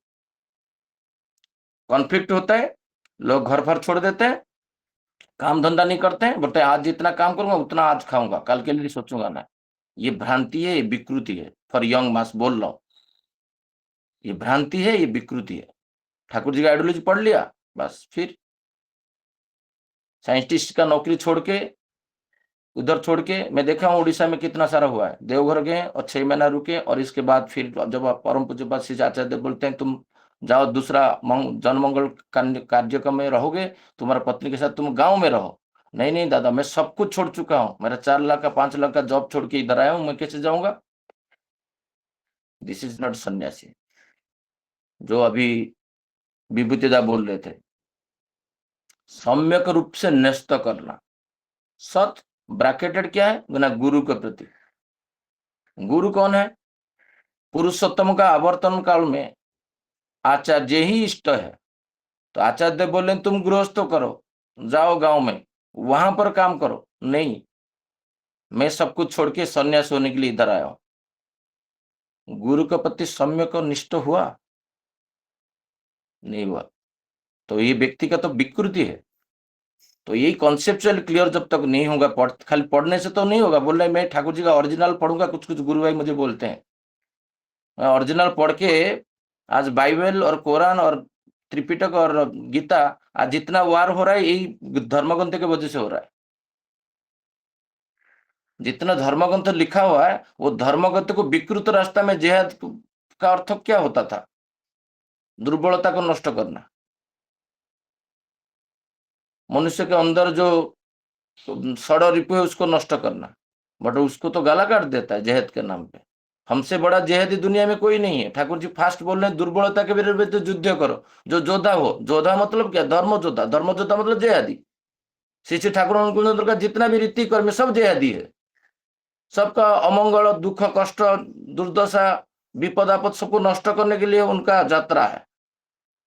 कॉन्फ्लिक्ट होता है, लोग घर भर छोड़ देते हैं, काम धंधा नहीं करते हैं, बोलते हैं आज जितना काम करूंगा उतना आज खाऊंगा, कल के लिए सोचूंगा ना। ये भ्रांति है, ये विकृति है। फॉर यंग मास बोल रहा हूं, ये भ्रांति है, ये विकृति है। ठाकुर जी का आइडियोलॉजी पढ़ लिया, बस फिर साइंटिस्ट का नौकरी छोड़ के, उधर छोड़ के, मैं देखा हूँ उड़ीसा में कितना सारा हुआ है। देवघर गए और 6 महीना रुके, और इसके बाद फिर जब आप परम पूज्य पाद श्री आचार्य देव बोलते हैं तुम जाओ दूसरा जनमंगल कार्यक्रम में रहोगे, तुम्हारा पत्नी के साथ तुम गांव में रहो। नहीं नहीं दादा, मैं सब कुछ छोड़ चुका हूँ, मेरा 4 लाख का 5 लाख का जॉब छोड़ के इधर आया हूँ, मैं कैसे जाऊंगा? दिस इज नॉट सन्यासी, जो अभी विभूतिदा बोल रहे थे। सम्यक रूप से न्यस्त करना। सत ब्रैकेटेड क्या है ना, गुरु के प्रति। गुरु कौन है? पुरुषोत्तम का आवर्तन काल में आचार्य ही इष्ट है। तो आचार्य देव बोले तुम गृहस्थ करो, जाओ गांव में वहां पर काम करो। नहीं, मैं सब कुछ छोड़ के सन्यास होने के लिए इधर आया हूं। गुरु के प्रति सम्यक निष्ठ हुआ? नहीं हुआ। तो ये व्यक्ति का तो विकृति है। तो यही कॉन्सेप्चुअल क्लियर जब तक नहीं होगा, खाली पढ़ने से तो नहीं होगा। बोल रहे मैं ठाकुर जी का ओरिजिनल पढ़ूंगा, कुछ कुछ गुरु भाई मुझे बोलते हैं मैं ओरिजिनल पढ़ के आज बाइबल और कुरान और त्रिपिटक और गीता, आज जितना वार हो रहा है यही धर्मग्रंथ के वजह से हो रहा है। जितना धर्मग्रंथ लिखा हुआ है वो धर्मग्रंथ को विकृत रास्ता में जिहाद का अर्थ क्या होता था? दुर्बलता को नष्ट करना, मनुष्य के अंदर जो सड़ रिपु है उसको नष्ट करना। बट उसको तो गाला काट देता है जिहाद के नाम पे। हमसे बड़ा जिहादी दुनिया में कोई नहीं है। ठाकुर जी फास्ट बोल रहे हैं दुर्बलता के विरुद्ध तो युद्ध करो, जो जोधा हो। जोधा मतलब क्या? धर्म जोधा। धर्म जोधा मतलब जिहादी। श्री श्री ठाकुर अनुकूल का जितना भी रीति कर्म सब जिहादी है। सबका अमंगल, दुख, कष्ट, दुर्दशा, विपद आपद सबको नष्ट करने के लिए उनका यात्रा है।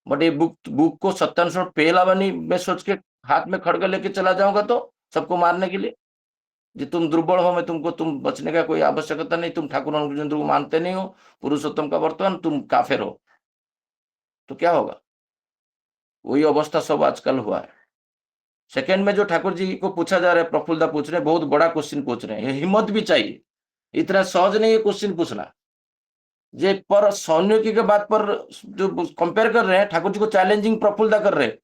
बट ये बुक को सत्यानुसार पहला बनी मैं सोच के हाथ में खड़गा लेके चला जाऊंगा तो सबको मारने के लिए, जी तुम दुर्बल हो, मैं तुमको, तुम बचने का कोई आवश्यकता नहीं, तुम ठाकुर अनुकूल को मानते नहीं हो, पुरुषोत्तम का वर्तमान, तुम काफिर हो, तो क्या होगा? वही अवस्था सब आजकल हुआ है। सेकंड में जो ठाकुर जी को पूछा जा रहा है, प्रफुल्लदा पूछ रहे हैं, बहुत बड़ा क्वेश्चन पूछ रहे हैं। हिम्मत भी चाहिए, इतना सहज नहीं है क्वेश्चन पूछना। जे पर सैनिक के बात पर जो कंपेयर कर रहे हैं, ठाकुर जी को चैलेंजिंग प्रफुल्लदा कर रहे हैं।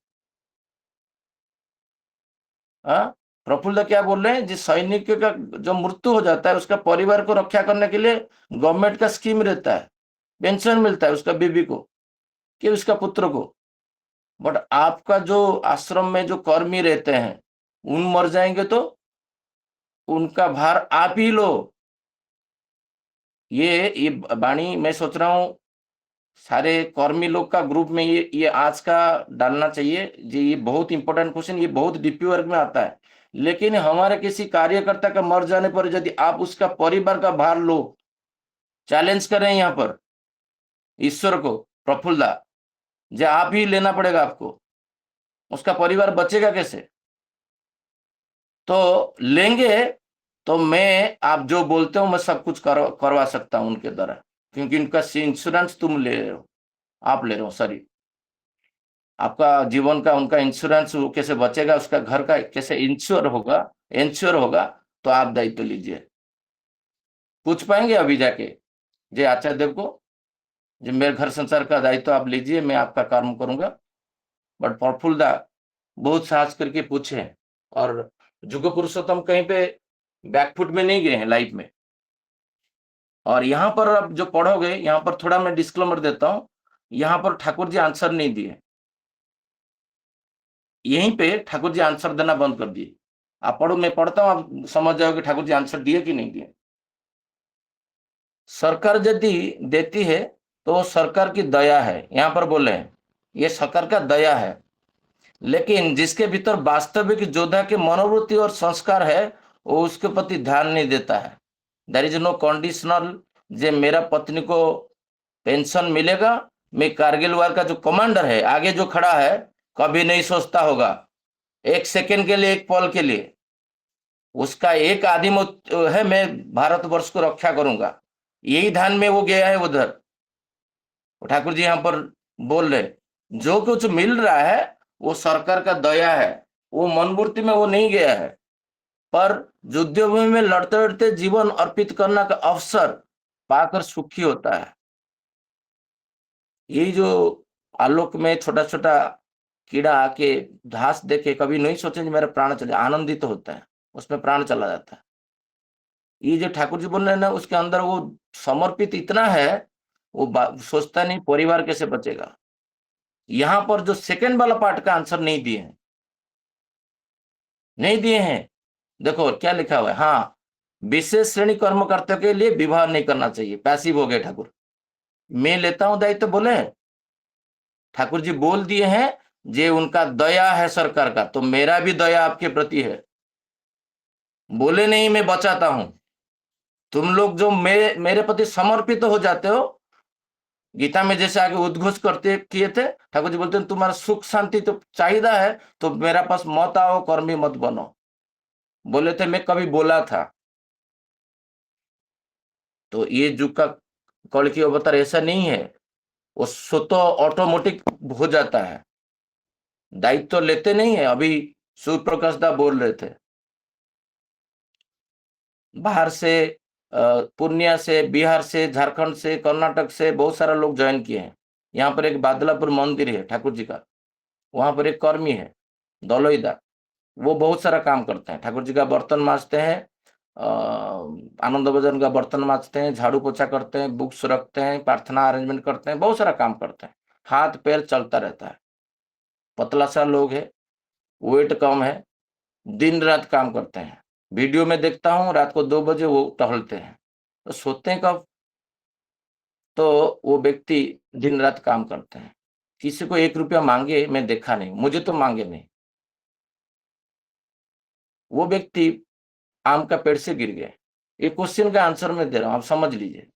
प्रफुल्लदा क्या बोल रहे हैं? जिस सैनिक का जो मृत्यु हो जाता है उसका परिवार को रक्षा करने के लिए गवर्नमेंट का स्कीम रहता है, पेंशन मिलता है उसका बीबी को कि उसका पुत्र को। बट आपका जो आश्रम में जो कर्मी रहते हैं उन मर जाएंगे तो उनका भार आप ही लो। ये वाणी मैं सोच रहा हूं सारे कर्मी लोग का ग्रुप में ये आज का डालना चाहिए जी। ये बहुत इंपॉर्टेंट क्वेश्चन, ये बहुत डीपी वर्ग में आता है। लेकिन हमारे किसी कार्यकर्ता का मर जाने पर यदि आप उसका परिवार का भार लो, चैलेंज करें यहाँ पर ईश्वर को, प्रफुल्लदा जो आप ही लेना पड़ेगा आपको, उसका परिवार बचेगा कैसे? तो लेंगे तो मैं, आप जो बोलते हो मैं सब कुछ करवा सकता हूं उनके द्वारा, क्योंकि उनका इंश्योरेंस तुम ले रहे हो, आप ले रहे हो। सॉरी, आपका जीवन का उनका इंश्योरेंस कैसे बचेगा, उसका घर का कैसे इंश्योर होगा, तो आप दायित्व लीजिए। पूछ पाएंगे अभी जाके जे आचार्य देव को, जो मेरे घर संसार का दायित्व आप लीजिए, मैं आपका काम करूंगा। बट प्रफुल्लदा बहुत साहस करके पूछे, और जुग पुरुषोत्तम कहीं पे बैकफुट में नहीं गए हैं लाइफ में। और यहाँ पर अब जो पढ़ोगे, यहाँ पर थोड़ा मैं डिस्क्लेमर देता हूं, यहाँ पर ठाकुर जी आंसर नहीं दिए। यहीं पे ठाकुर जी आंसर देना बंद कर दिए। आप पढ़ो, मैं पढ़ता हूं, आप समझ जाओगे ठाकुर जी आंसर दिए कि नहीं दिए। सरकार यदि देती है तो वो सरकार की दया है, यहां पर बोले हैं ये सरकार का दया है। लेकिन जिसके भीतर वास्तविक योद्धा की मनोवृत्ति और संस्कार है वो उसके प्रति ध्यान नहीं देता है। देयर इज नो कंडीशनल, जे मेरा पत्नी को पेंशन मिलेगा, मैं कारगिल वार का जो कमांडर है आगे जो खड़ा है कभी नहीं सोचता होगा एक सेकेंड के लिए, एक पल के लिए, उसका एक आदिम है मैं भारतवर्ष को रक्षा करूंगा, यही ध्यान में वो गया है उधर। ठाकुर जी यहाँ पर बोल रहे जो कुछ मिल रहा है वो सरकार का दया है, वो मनमूर्ति में वो नहीं गया है। पर युद्धभूमि में लड़ते लड़ते जीवन अर्पित करने का अवसर पाकर सुखी होता है। यही जो आलोक में छोटा छोटा कीड़ा आके घास देखे कभी नहीं सोचे मेरा प्राण चले, आनंदित तो होता है, उसमें प्राण चला जाता है। ये जो ठाकुर जी बोल रहे हैं ना, उसके अंदर वो समर्पित इतना है, वो सोचता नहीं परिवार कैसे बचेगा। यहां पर जो सेकंड वाला पार्ट का आंसर नहीं दिए हैं। देखो क्या लिखा हुआ है, हाँ, विशेष श्रेणी कर्मकर्ता के लिए विवाह नहीं करना चाहिए, पैसिव हो गए ठाकुर। मैं लेता हूं दायित्व, बोले ठाकुर जी बोल दिए हैं जे उनका दया है सरकार का, तो मेरा भी दया आपके प्रति है। बोले नहीं मैं बचाता हूं, तुम लोग जो मेरे प्रति समर्पित हो जाते हो, गीता में जैसे आगे उद्घोष करते किए थे, ठाकुर जी बोलते हैं तुम्हारा सुख शांति तो चाहिए है, तो मेरा पास मत आओ, कर्मी मत बनो। बोले थे मैं कभी बोला था। तो ये युग का कल की अवतार ऐसा नहीं है, वो स्वतः ऑटोमेटिक हो जाता है, दायित्व तो लेते नहीं है। अभी सूर्य प्रकाश दा बोल रहे थे, बाहर से पूर्णिया से, बिहार से, झारखंड से, कर्नाटक से बहुत सारा लोग ज्वाइन किए हैं। यहाँ पर एक बादलापुर मंदिर है ठाकुर जी का, वहां पर एक कर्मी है दलोईदा, वो बहुत सारा काम करते हैं। ठाकुर जी का बर्तन मांजते हैं, आनंद भजन का बर्तन मांजते हैं, झाड़ू पोछा करते हैं, बुक्स रखते हैं, प्रार्थना अरेंजमेंट करते हैं, बहुत सारा काम करते हैं। हाथ पैर चलता रहता है। पतला सा लोग है, वेट कम है, दिन रात काम करते हैं। वीडियो में देखता हूँ रात को 2 बजे वो टहलते हैं, तो सोते हैं कब? तो वो व्यक्ति दिन रात काम करते हैं। किसी को 1 रुपया मांगे मैं देखा नहीं, मुझे तो मांगे नहीं। वो व्यक्ति आम का पेड़ से गिर गए। ये क्वेश्चन का आंसर मैं दे रहा हूं, आप समझ लीजिए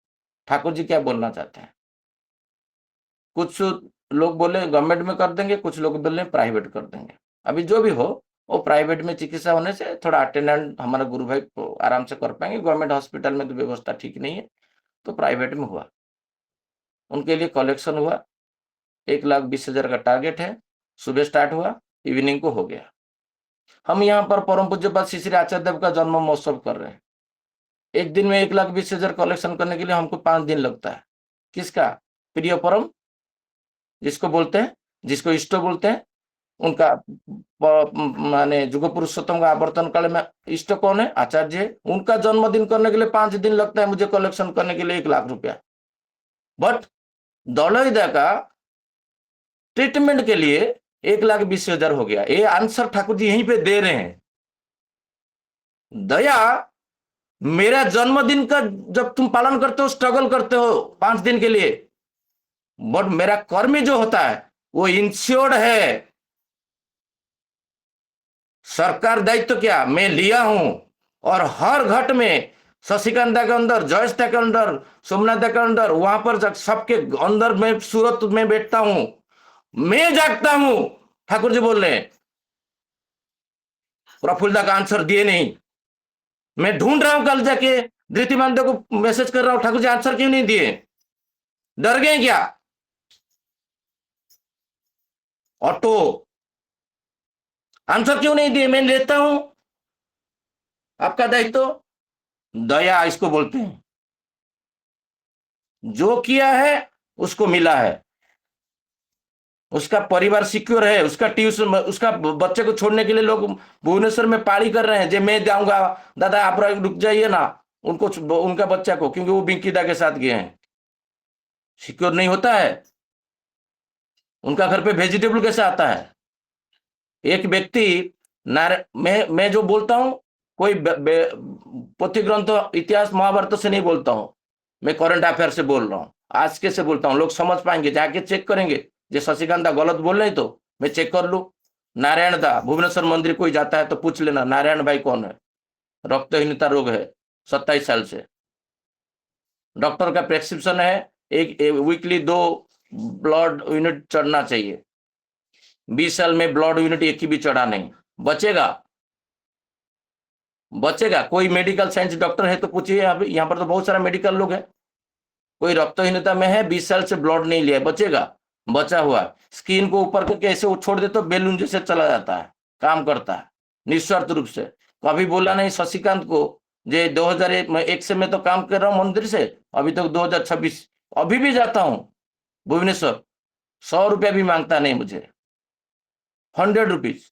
ठाकुर जी क्या बोलना चाहते हैं। कुछ लोग बोले गवर्नमेंट में कर देंगे, कुछ लोग बोले प्राइवेट कर देंगे। अभी जो भी हो, वो प्राइवेट में चिकित्सा होने से थोड़ा अटेंडेंट हमारे गुरु भाई को आराम से कर पाएंगे। गवर्नमेंट हॉस्पिटल में तो व्यवस्था ठीक नहीं है, तो प्राइवेट में हुआ। उनके लिए कलेक्शन हुआ, 1,20,000 का टारगेट है। सुबह स्टार्ट हुआ, इवनिंग को हो गया। हम यहाँ पर परम पूज्य श्री श्री आचार्य देव का जन्म महोत्सव कर रहे हैं। एक दिन में 1,20,000 कलेक्शन करने के लिए हमको 5 दिन लगता है। किसका? प्रिय परम जिसको बोलते हैं, जिसको इष्ट बोलते हैं, उनका माने जुग पुरुषोत्तम का आवर्तन काल में इष्ट कौन है? आचार्य है। उनका जन्मदिन करने के लिए 5 दिन लगता है मुझे कलेक्शन करने के लिए 1,00,000 रुपया। बट दलोईदा का ट्रीटमेंट के लिए 1,20,000 हो गया। ये आंसर ठाकुर जी यहीं पे दे रहे हैं। दया मेरा जन्मदिन का जब तुम पालन करते हो, स्ट्रगल करते हो 5 दिन के लिए, बट मेरा कर्मी जो होता है वो इंश्योर्ड है। सरकार दायित्व क्या मैं लिया हूं, और हर घट में शशिकांता के अंदर, जयस्ता के अंदर, सोमनाथ के अंदर, वहां पर सबके अंदर मैं सूरत में बैठता हूं, मैं जागता हूं। ठाकुर जी बोल रहे हैं, प्रफुल्लदा का आंसर दिए नहीं। मैं ढूंढ रहा हूं, कल जाके धृतिमान को मैसेज कर रहा हूं, ठाकुर जी आंसर क्यों नहीं दिए? डर गए क्या? ऑटो आंसर क्यों नहीं दिए? मैं लेता हूं आपका दायित्व। दया इसको बोलते हैं। जो किया है उसको मिला है, उसका परिवार सिक्योर है, उसका ट्यूशन, उसका बच्चे को छोड़ने के लिए लोग भुवनेश्वर में पाड़ी कर रहे हैं। जे मैं जाऊंगा, दादा आप रुक जाइए ना, उनको, उनका बच्चा को, क्योंकि वो बिंकीदा के साथ गए हैं। सिक्योर नहीं होता है, उनका घर पे वेजिटेबल कैसे आता है? एक व्यक्ति मैं जो बोलता हूं, कोई पोथी ग्रंथ इतिहास महाभारत से नहीं बोलता हूं, मैं करंट अफेयर से बोल रहा हूं, आज के से बोलता हूं। लोग समझ पाएंगे, जाके चेक करेंगे। जो शशिकांता गलत बोल रहे तो मैं चेक कर लू। नारायण दा भुवनेश्वर मंदिर कोई जाता है तो पूछ लेना नारायण भाई कौन है। रक्तहीनता रोग है 27 साल से, डॉक्टर का प्रेस्क्रिप्शन है एक वीकली 2 ब्लड यूनिट चढ़ना चाहिए। 20 साल में ब्लड यूनिट एक ही भी चढ़ा नहीं। बचेगा? बचेगा? कोई मेडिकल साइंस डॉक्टर है तो पूछिए। अभी यहाँ पर तो बहुत सारा मेडिकल लोग है, कोई रक्तहीनता में है, 20 साल से ब्लड नहीं लिया, बचेगा? बचा हुआ स्किन को ऊपर करके ऐसे छोड़ दे तो बैलून जैसे चला जाता है, काम करता है निस्वार्थ रूप से। कभी बोला नहीं शशिकांत को जे 2001 से मैं तो काम कर रहा हूँ मंदिर से, अभी तक 2026, अभी भी जाता हूँ भुवनेश्वर, 100 रुपया भी मांगता नहीं मुझे, 100 रुपीज।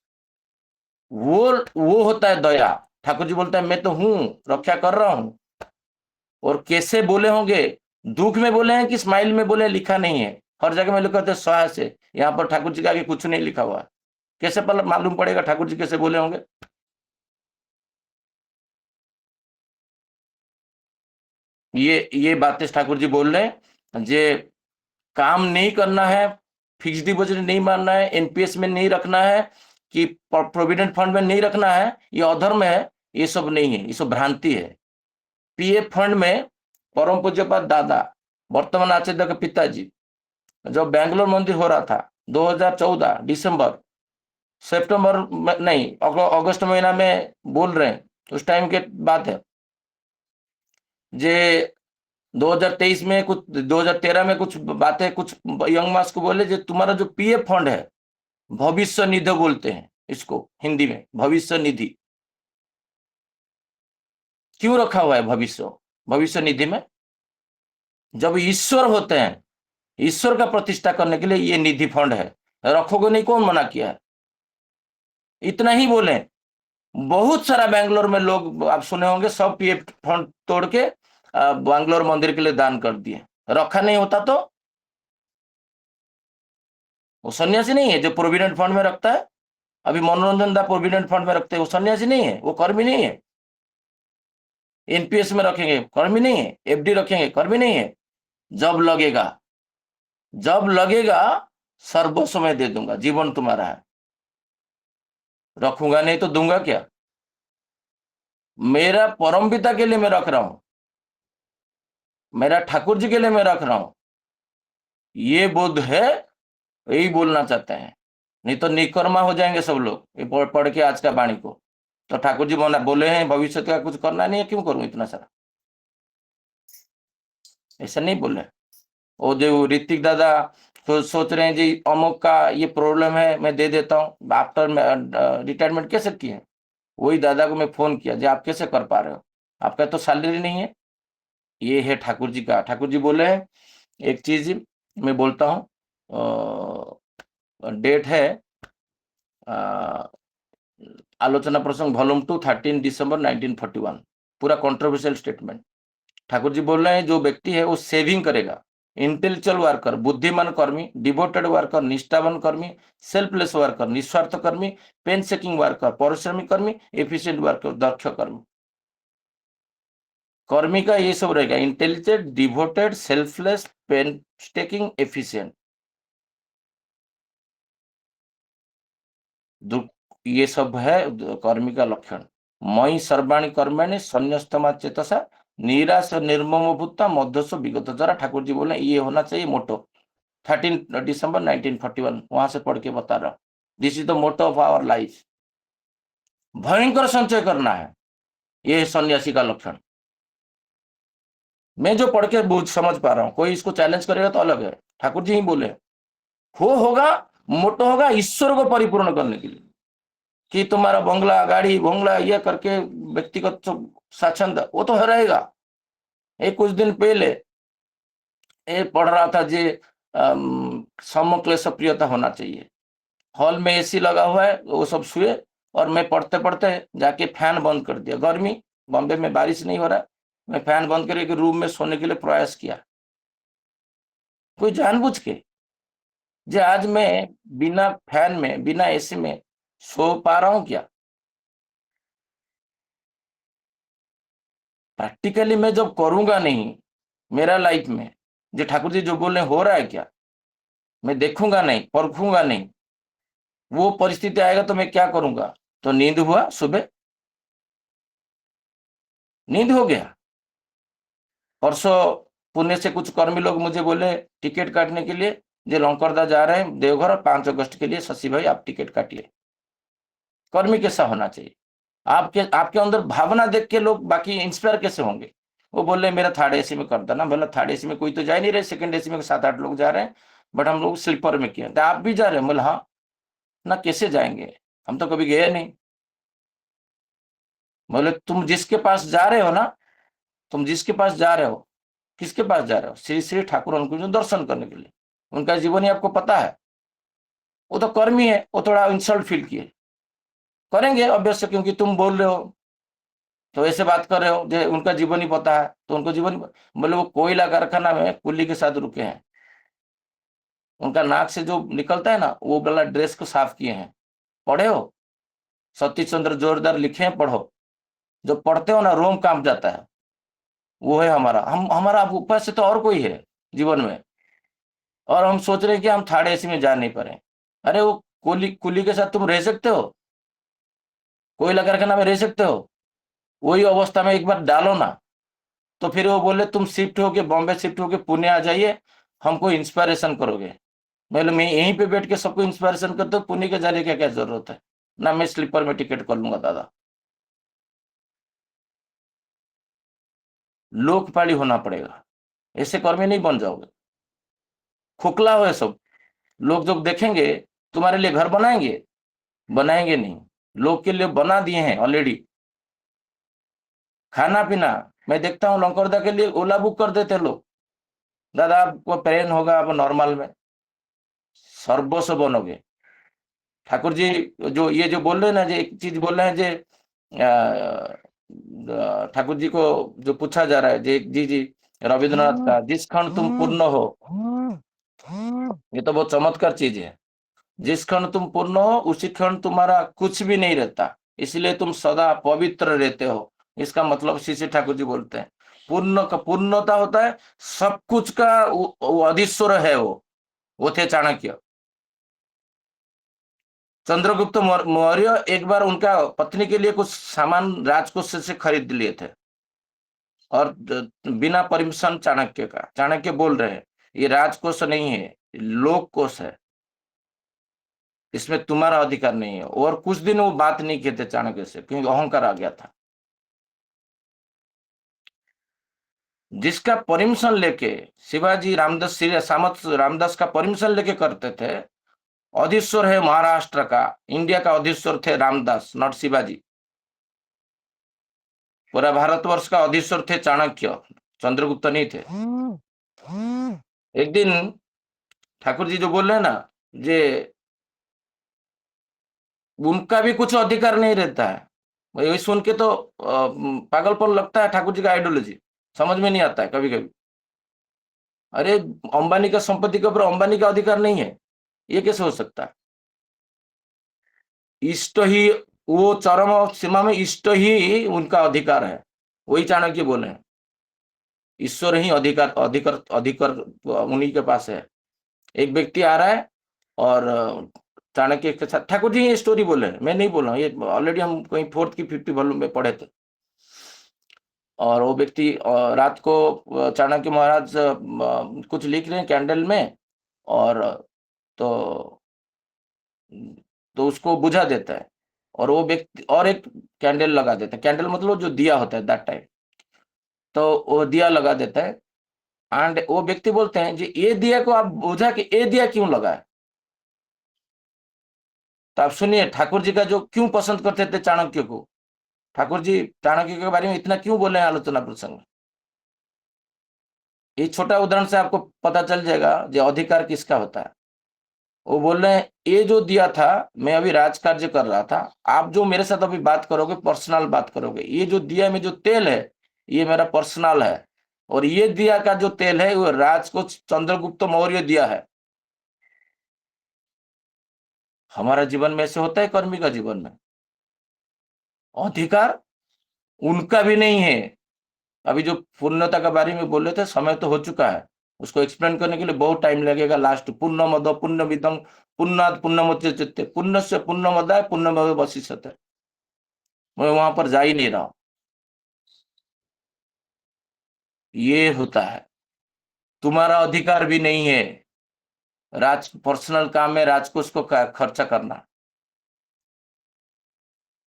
वो होता है दया। ठाकुर जी बोलता है मैं तो हूं, रक्षा कर रहा हूं। और कैसे बोले होंगे, दुख में बोले हैं कि स्माइल में बोले, लिखा नहीं है। हर जगह में लिखा होता है सहा से, यहाँ पर ठाकुर जी के आगे कुछ नहीं लिखा हुआ है। कैसे मालूम पड़ेगा ठाकुर जी कैसे बोले होंगे? ये बातें ठाकुर जी बोल रहे हैं। जे काम नहीं करना है, फिक्स डिपॉजिट नहीं मानना है, एनपीएस में नहीं रखना है, कि प्रोविडेंट फंड में नहीं रखना है, ये अधर्म है, ये सब नहीं है, ये सब भ्रांति है। पीएफ फंड में परम पूज्यपाद दादा वर्तमान आचार्य के पिताजी जब बैंगलोर मंदिर हो रहा था 2014 दिसंबर सितंबर नहीं अगस्त महीना में बोल रहे हैं, उस टाइम के बात है, जे 2023 में कुछ 2013 में कुछ बातें कुछ यंग मास को बोले, जो तुम्हारा जो पीएफ फंड है, भविष्य निधि बोलते हैं इसको हिंदी में, भविष्य निधि क्यों रखा हुआ है भविष्य निधि में? जब ईश्वर होते हैं, ईश्वर का प्रतिष्ठा करने के लिए ये निधि फंड है, रखोगे नहीं, कौन मना किया है? इतना ही बोले। बहुत सारा बैंगलोर में लोग आप सुने होंगे, सब पीएफ फंड तोड़ के बैंगलोर मंदिर के लिए दान कर दिए। रखा नहीं होता तो वो सन्यासी नहीं है जो प्रोविडेंट फंड में रखता है। अभी मनोरंजन दा प्रोविडेंट फंड में रखते हैं, वो सन्यासी नहीं है, वो कर्मी नहीं है। एनपीएस में रखेंगे, कर्मी नहीं है। एफडी रखेंगे, कर्मी नहीं है। जब लगेगा सर्वस्व में दे दूंगा, जीवन तुम्हारा है, रखूंगा नहीं तो दूंगा क्या? मेरा परम पिता के लिए मैं रख रहा हूं, मेरा ठाकुर जी के लिए मैं रख रहा हूं, ये बोध है, यही बोलना चाहते हैं। नहीं तो निकर्मा हो जाएंगे सब लोग ये पढ़ के आज का वाणी को। तो ठाकुर जी बोले हैं भविष्य का कुछ करना नहीं है, क्यों करूं इतना सारा? ऐसा नहीं बोले। वो जो ऋतिक दादा सोच रहे हैं जी अमुक का ये प्रॉब्लम है, मैं दे देता हूँ, आफ्टर रिटायरमेंट कैसे किए? वही दादा को मैं फोन किया, जी आप कैसे कर पा रहे हो, आपका तो सैलरी नहीं है। ये है ठाकुर जी का। ठाकुर जी बोले हैं एक चीज मैं बोलता हूँ, डेट है आलोचना प्रसंग वॉल्यूम 2 13 दिसंबर 1941, पूरा कंट्रोवर्शियल स्टेटमेंट। ठाकुर जी बोल रहे हैं जो व्यक्ति है वो सेविंग करेगा, इंटेलेक्चुअल वर्कर, बुद्धिमान कर्मी, डिवोटेड वर्कर, निष्ठावान कर्मी, सेल्फलेस वर्कर, निस्वार्थ कर्मी, पेन सेकिंग वर्कर, परिश्रमी कर्मी, एफिशिएंट वर्कर, दक्ष कर्मी। कर्मी का ये सब रहेगा, intelligent, devoted, selfless, painstaking, efficient. ये सब है कर्मी का लक्षण। मई सर्वाणी कर्माणि संन्यस्तमा चेतसा निराश निर्मम भूता मध्यस्व विगत जरा। ठाकुर जी बोले ये होना चाहिए मोटो। 13 दिसंबर 1941 वहां से पढ़ के बता रहा हूं। This is the motto of our life. भयंकर संचय करना है, ये सन्यासी का लक्षण। मैं जो पढ़ के समझ पा रहा हूं, कोई इसको चैलेंज करेगा तो अलग है। ठाकुर जी ही बोले होगा मोटो होगा ईश्वर को परिपूर्ण करने के लिए, कि तुम्हारा बंगला गाड़ी बंगला ये करके व्यक्तिगत स्वाच्छंद वो तो रहेगा। एक कुछ दिन पहले ये पढ़ रहा था जी समक्लेश प्रियता होना चाहिए। हॉल में एसी लगा हुआ है, वो सब सोए और मैं पढ़ते पढ़ते जाके फैन बंद कर दिया। गर्मी, बॉम्बे में बारिश नहीं हो रहा, मैं फैन बंद करके रूम में सोने के लिए प्रयास किया, कोई जानबूझ के। जी आज मैं बिना फैन में बिना एसी में सो पा रहा हूं क्या? प्रैक्टिकली मैं जब करूंगा नहीं मेरा लाइफ में, जो ठाकुर जी जो बोल रहे हो रहा है क्या, मैं देखूंगा नहीं, परखूंगा नहीं, वो परिस्थिति आएगा तो मैं क्या करूंगा? तो नींद हुआ, सुबह नींद हो गया। परसों पुणे से कुछ कर्मी लोग मुझे बोले टिकट काटने के लिए, जो लंकरदा जा रहे हैं देवघर 5 अगस्त के लिए, शशि भाई आप टिकट काटिए। कर्मी कैसा होना चाहिए? आपके अंदर भावना देख के लोग बाकी इंस्पायर कैसे होंगे? वो बोल रहे मेरा थर्ड एसी में कर देना। बोला थर्ड एसी में कोई तो जा नहीं रहे, सेकंड एसी में 7-8 लोग जा रहे हैं, बट हम लोग स्लीपर में किया। तो आप भी जा रहे हैं? बोला हाँ ना, कैसे जाएंगे, हम तो कभी गए नहीं। बोले तुम जिसके पास जा रहे हो ना, तुम जिसके पास जा रहे हो, किसके पास जा रहे हो? श्री श्री ठाकुर अनुकूल दर्शन करने के लिए। उनका जीवन ही आपको पता है, वो तो कर्मी है, वो थोड़ा इंसल्ट फील किए करेंगे अवश्य, क्योंकि तुम बोल रहे हो तो ऐसे बात कर रहे हो, जो उनका जीवन ही पता है तो उनको जीवन। बोले वो कोयला कारखाना में कुल्ली के साथ रुके हैं, उनका नाक से जो निकलता है ना वो वाला ड्रेस को साफ किए हैं। पढ़े हो? सतीश चंद्र जोरदार लिखे हैं, पढ़ो। जो पढ़ते हो ना रोम कांप जाता है। वो है हमारा, हमारा ऊपर से तो और कोई है जीवन में। और हम सोच रहे हैं कि हम थर्ड एसी में जा नहीं पा रहे हैं। अरे वो कुली कुली के साथ तुम रह सकते हो, कोयला कारखाना में रह सकते हो, वही अवस्था में एक बार डालो ना। तो फिर वो बोले तुम शिफ्ट होके बॉम्बे शिफ्ट होके पुणे आ जाइए, हमको इंस्पायरेशन करोगे। मैं यहीं पे बैठ के सबको इंस्पायरेशन करता हूँ, पुणे के जाने की क्या जरूरत है ना, मैं स्लीपर में टिकट कर लूंगा दादा। लोकपाली होना पड़ेगा, ऐसे कर्मी नहीं बन जाओगे। खोखला हो सब लोग, जो देखेंगे तुम्हारे लिए घर बनाएंगे, बनाएंगे नहीं, लोग के लिए बना दिए हैं ऑलरेडी। खाना पीना मैं देखता हूँ लंकोरदा के लिए ओला बुक कर देते हैं लोग, दादा आपको प्लेन होगा, आप नॉर्मल में सर्वस्व बनोगे। ठाकुर जी जो बोल रहे हैं ना, जो एक चीज बोल रहे हैं, ठाकुर जी को जो पूछा जा रहा है, जी रविंद्रनाथ का, जिस क्षण तुम पूर्ण हो, ये तो बहुत चमत्कार चीज है। जिस क्षण तुम पूर्ण हो उसी क्षण तुम्हारा कुछ भी नहीं रहता, इसलिए तुम सदा पवित्र रहते हो। इसका मतलब श्री श्री ठाकुर जी बोलते हैं पूर्ण का पूर्णता होता है, सब कुछ का वो अधीश्वर है। वो थे चाणक्य। चंद्रगुप्त मौर्य एक बार उनका पत्नी के लिए कुछ सामान राजकोष से खरीद लिए थे, और बिना परमिशन चाणक्य का, चाणक्य बोल रहे हैं ये राजकोष नहीं है, लोक कोष है, इसमें तुम्हारा अधिकार नहीं है। और कुछ दिन वो बात नहीं कहते चाणक्य से, क्योंकि अहंकार आ गया था। जिसका परमिशन लेके शिवाजी रामदास, श्री सामत रामदास का परमिशन लेके करते थे, अधीश्वर है महाराष्ट्र का, इंडिया का अधीश्वर थे रामदास, नॉट शिवाजी। पूरा भारतवर्ष का अधीश्वर थे चाणक्य, चंद्रगुप्त नहीं थे। एक दिन ठाकुर जी जो बोल रहे हैं ना, जे उनका भी कुछ अधिकार नहीं रहता है। ये सुन के तो पागलपन लगता है। ठाकुर जी का आइडियोलॉजी समझ में नहीं आता है कभी कभी। अरे अंबानी का संपत्ति के ऊपर अंबानी का अधिकार नहीं है, ये कैसे हो सकता है? इष्ट ही, वो चरम सीमा में इष्ट ही उनका अधिकार है, वही चाणक्य बोले हैं। ईश्वर ही अधिकार अधिकार अधिकार उन्हीं के पास है। एक व्यक्ति आ रहा है और चाणक्य के साथ, ठाकुर जी ये स्टोरी बोले हैं, मैं नहीं बोल रहा हूँ, ये ऑलरेडी हम कहीं 4th की 50 वॉल्यूम में पढ़े थे। और वो व्यक्ति रात को चाणक्य महाराज कुछ लिख रहे हैं कैंडल में, और तो उसको बुझा देता है, और वो व्यक्ति और एक कैंडल लगा देता है। कैंडल मतलब जो दिया होता है दैट टाइम, तो वो दिया लगा देता है। एंड वो व्यक्ति बोलते हैं जी ये दिया को आप बुझा के ये दिया क्यों लगाए? तो आप सुनिए ठाकुर जी का जो क्यों पसंद करते थे चाणक्य को, ठाकुर जी चाणक्य के बारे में इतना क्यों बोले हैं आलोचना प्रसंग में। ये छोटा उदाहरण से आपको पता चल जाएगा जो अधिकार किसका होता है। वो बोल रहे हैं ये जो दिया था, मैं अभी राज कार्य कर रहा था, आप जो मेरे साथ अभी बात करोगे पर्सनल बात करोगे, ये जो दिया में जो तेल है ये मेरा पर्सनल है, और ये दिया का जो तेल है वो राज को चंद्रगुप्त मौर्य दिया है। हमारा जीवन में ऐसे होता है, कर्मी का जीवन में अधिकार उनका भी नहीं है। अभी जो पूर्णता के बारे में बोल रहे थे, समय तो हो चुका है, उसको एक्सप्लेन करने के लिए बहुत टाइम लगेगा। लास्ट पुण्य मद पुण्य विदम पुण्य पुण्यमुच्यते पुण्य से पुण्य मदाय पुण्य वशिष्यते, मैं वहां पर जा ही नहीं रहा हूं। ये होता है, तुम्हारा अधिकार भी नहीं है राज पर्सनल काम में राजकोष को खर्चा करना।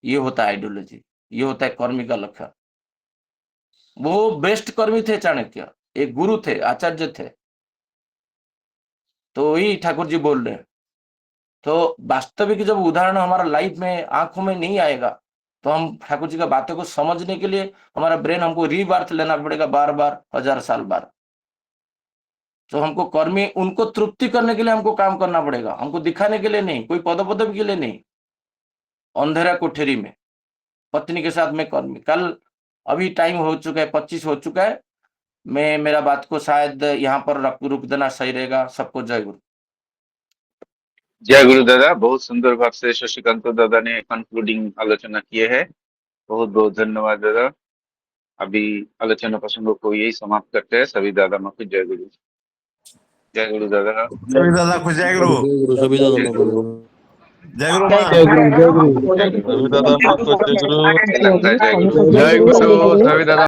ये होता है आइडियोलॉजी, ये होता है कर्मी का लक्षण। वो बेस्ट कर्मी थे चाणक्य, एक गुरु थे, आचार्य थे। तो वही ठाकुर जी बोल रहे हैं। तो वास्तविक जब उदाहरण हमारा लाइफ में आंखों में नहीं आएगा, तो हम ठाकुर जी का बातों को समझने के लिए हमारा ब्रेन हमको रीबर्थ लेना पड़ेगा, बार बार, 1000 साल बार। तो हमको कर्मी उनको तृप्ति करने के लिए हमको काम करना पड़ेगा, हमको दिखाने के लिए नहीं, कोई पद पदवी के लिए नहीं। अंधेरा कोठरी में पत्नी के साथ में कर्मी। कल अभी टाइम हो चुका है, 25 हो चुका है। मैं मेरा बात को शायद यहाँ पर रुक देना सही रहेगा। सबको जय गुरु। जय गुरु दादा, बहुत सुंदर भाव से शशिकांत दादा ने कंक्लूडिंग आलोचना किए है। बहुत बहुत धन्यवाद दादा। अभी आलोचना प्रसंगों को यही समाप्त करते हैं। सभी दादा माँ को जय गुरु। जय गुरु दादा। सभी दादा को जय गुरु। सभी दादा जय गुरु। जय गुरु माँ। जय गुरु जय गुरु जय गुरु। सभी दादा माँ को जय गुरु श्रीलंका जय गुरु। जय गुरु सभी दादा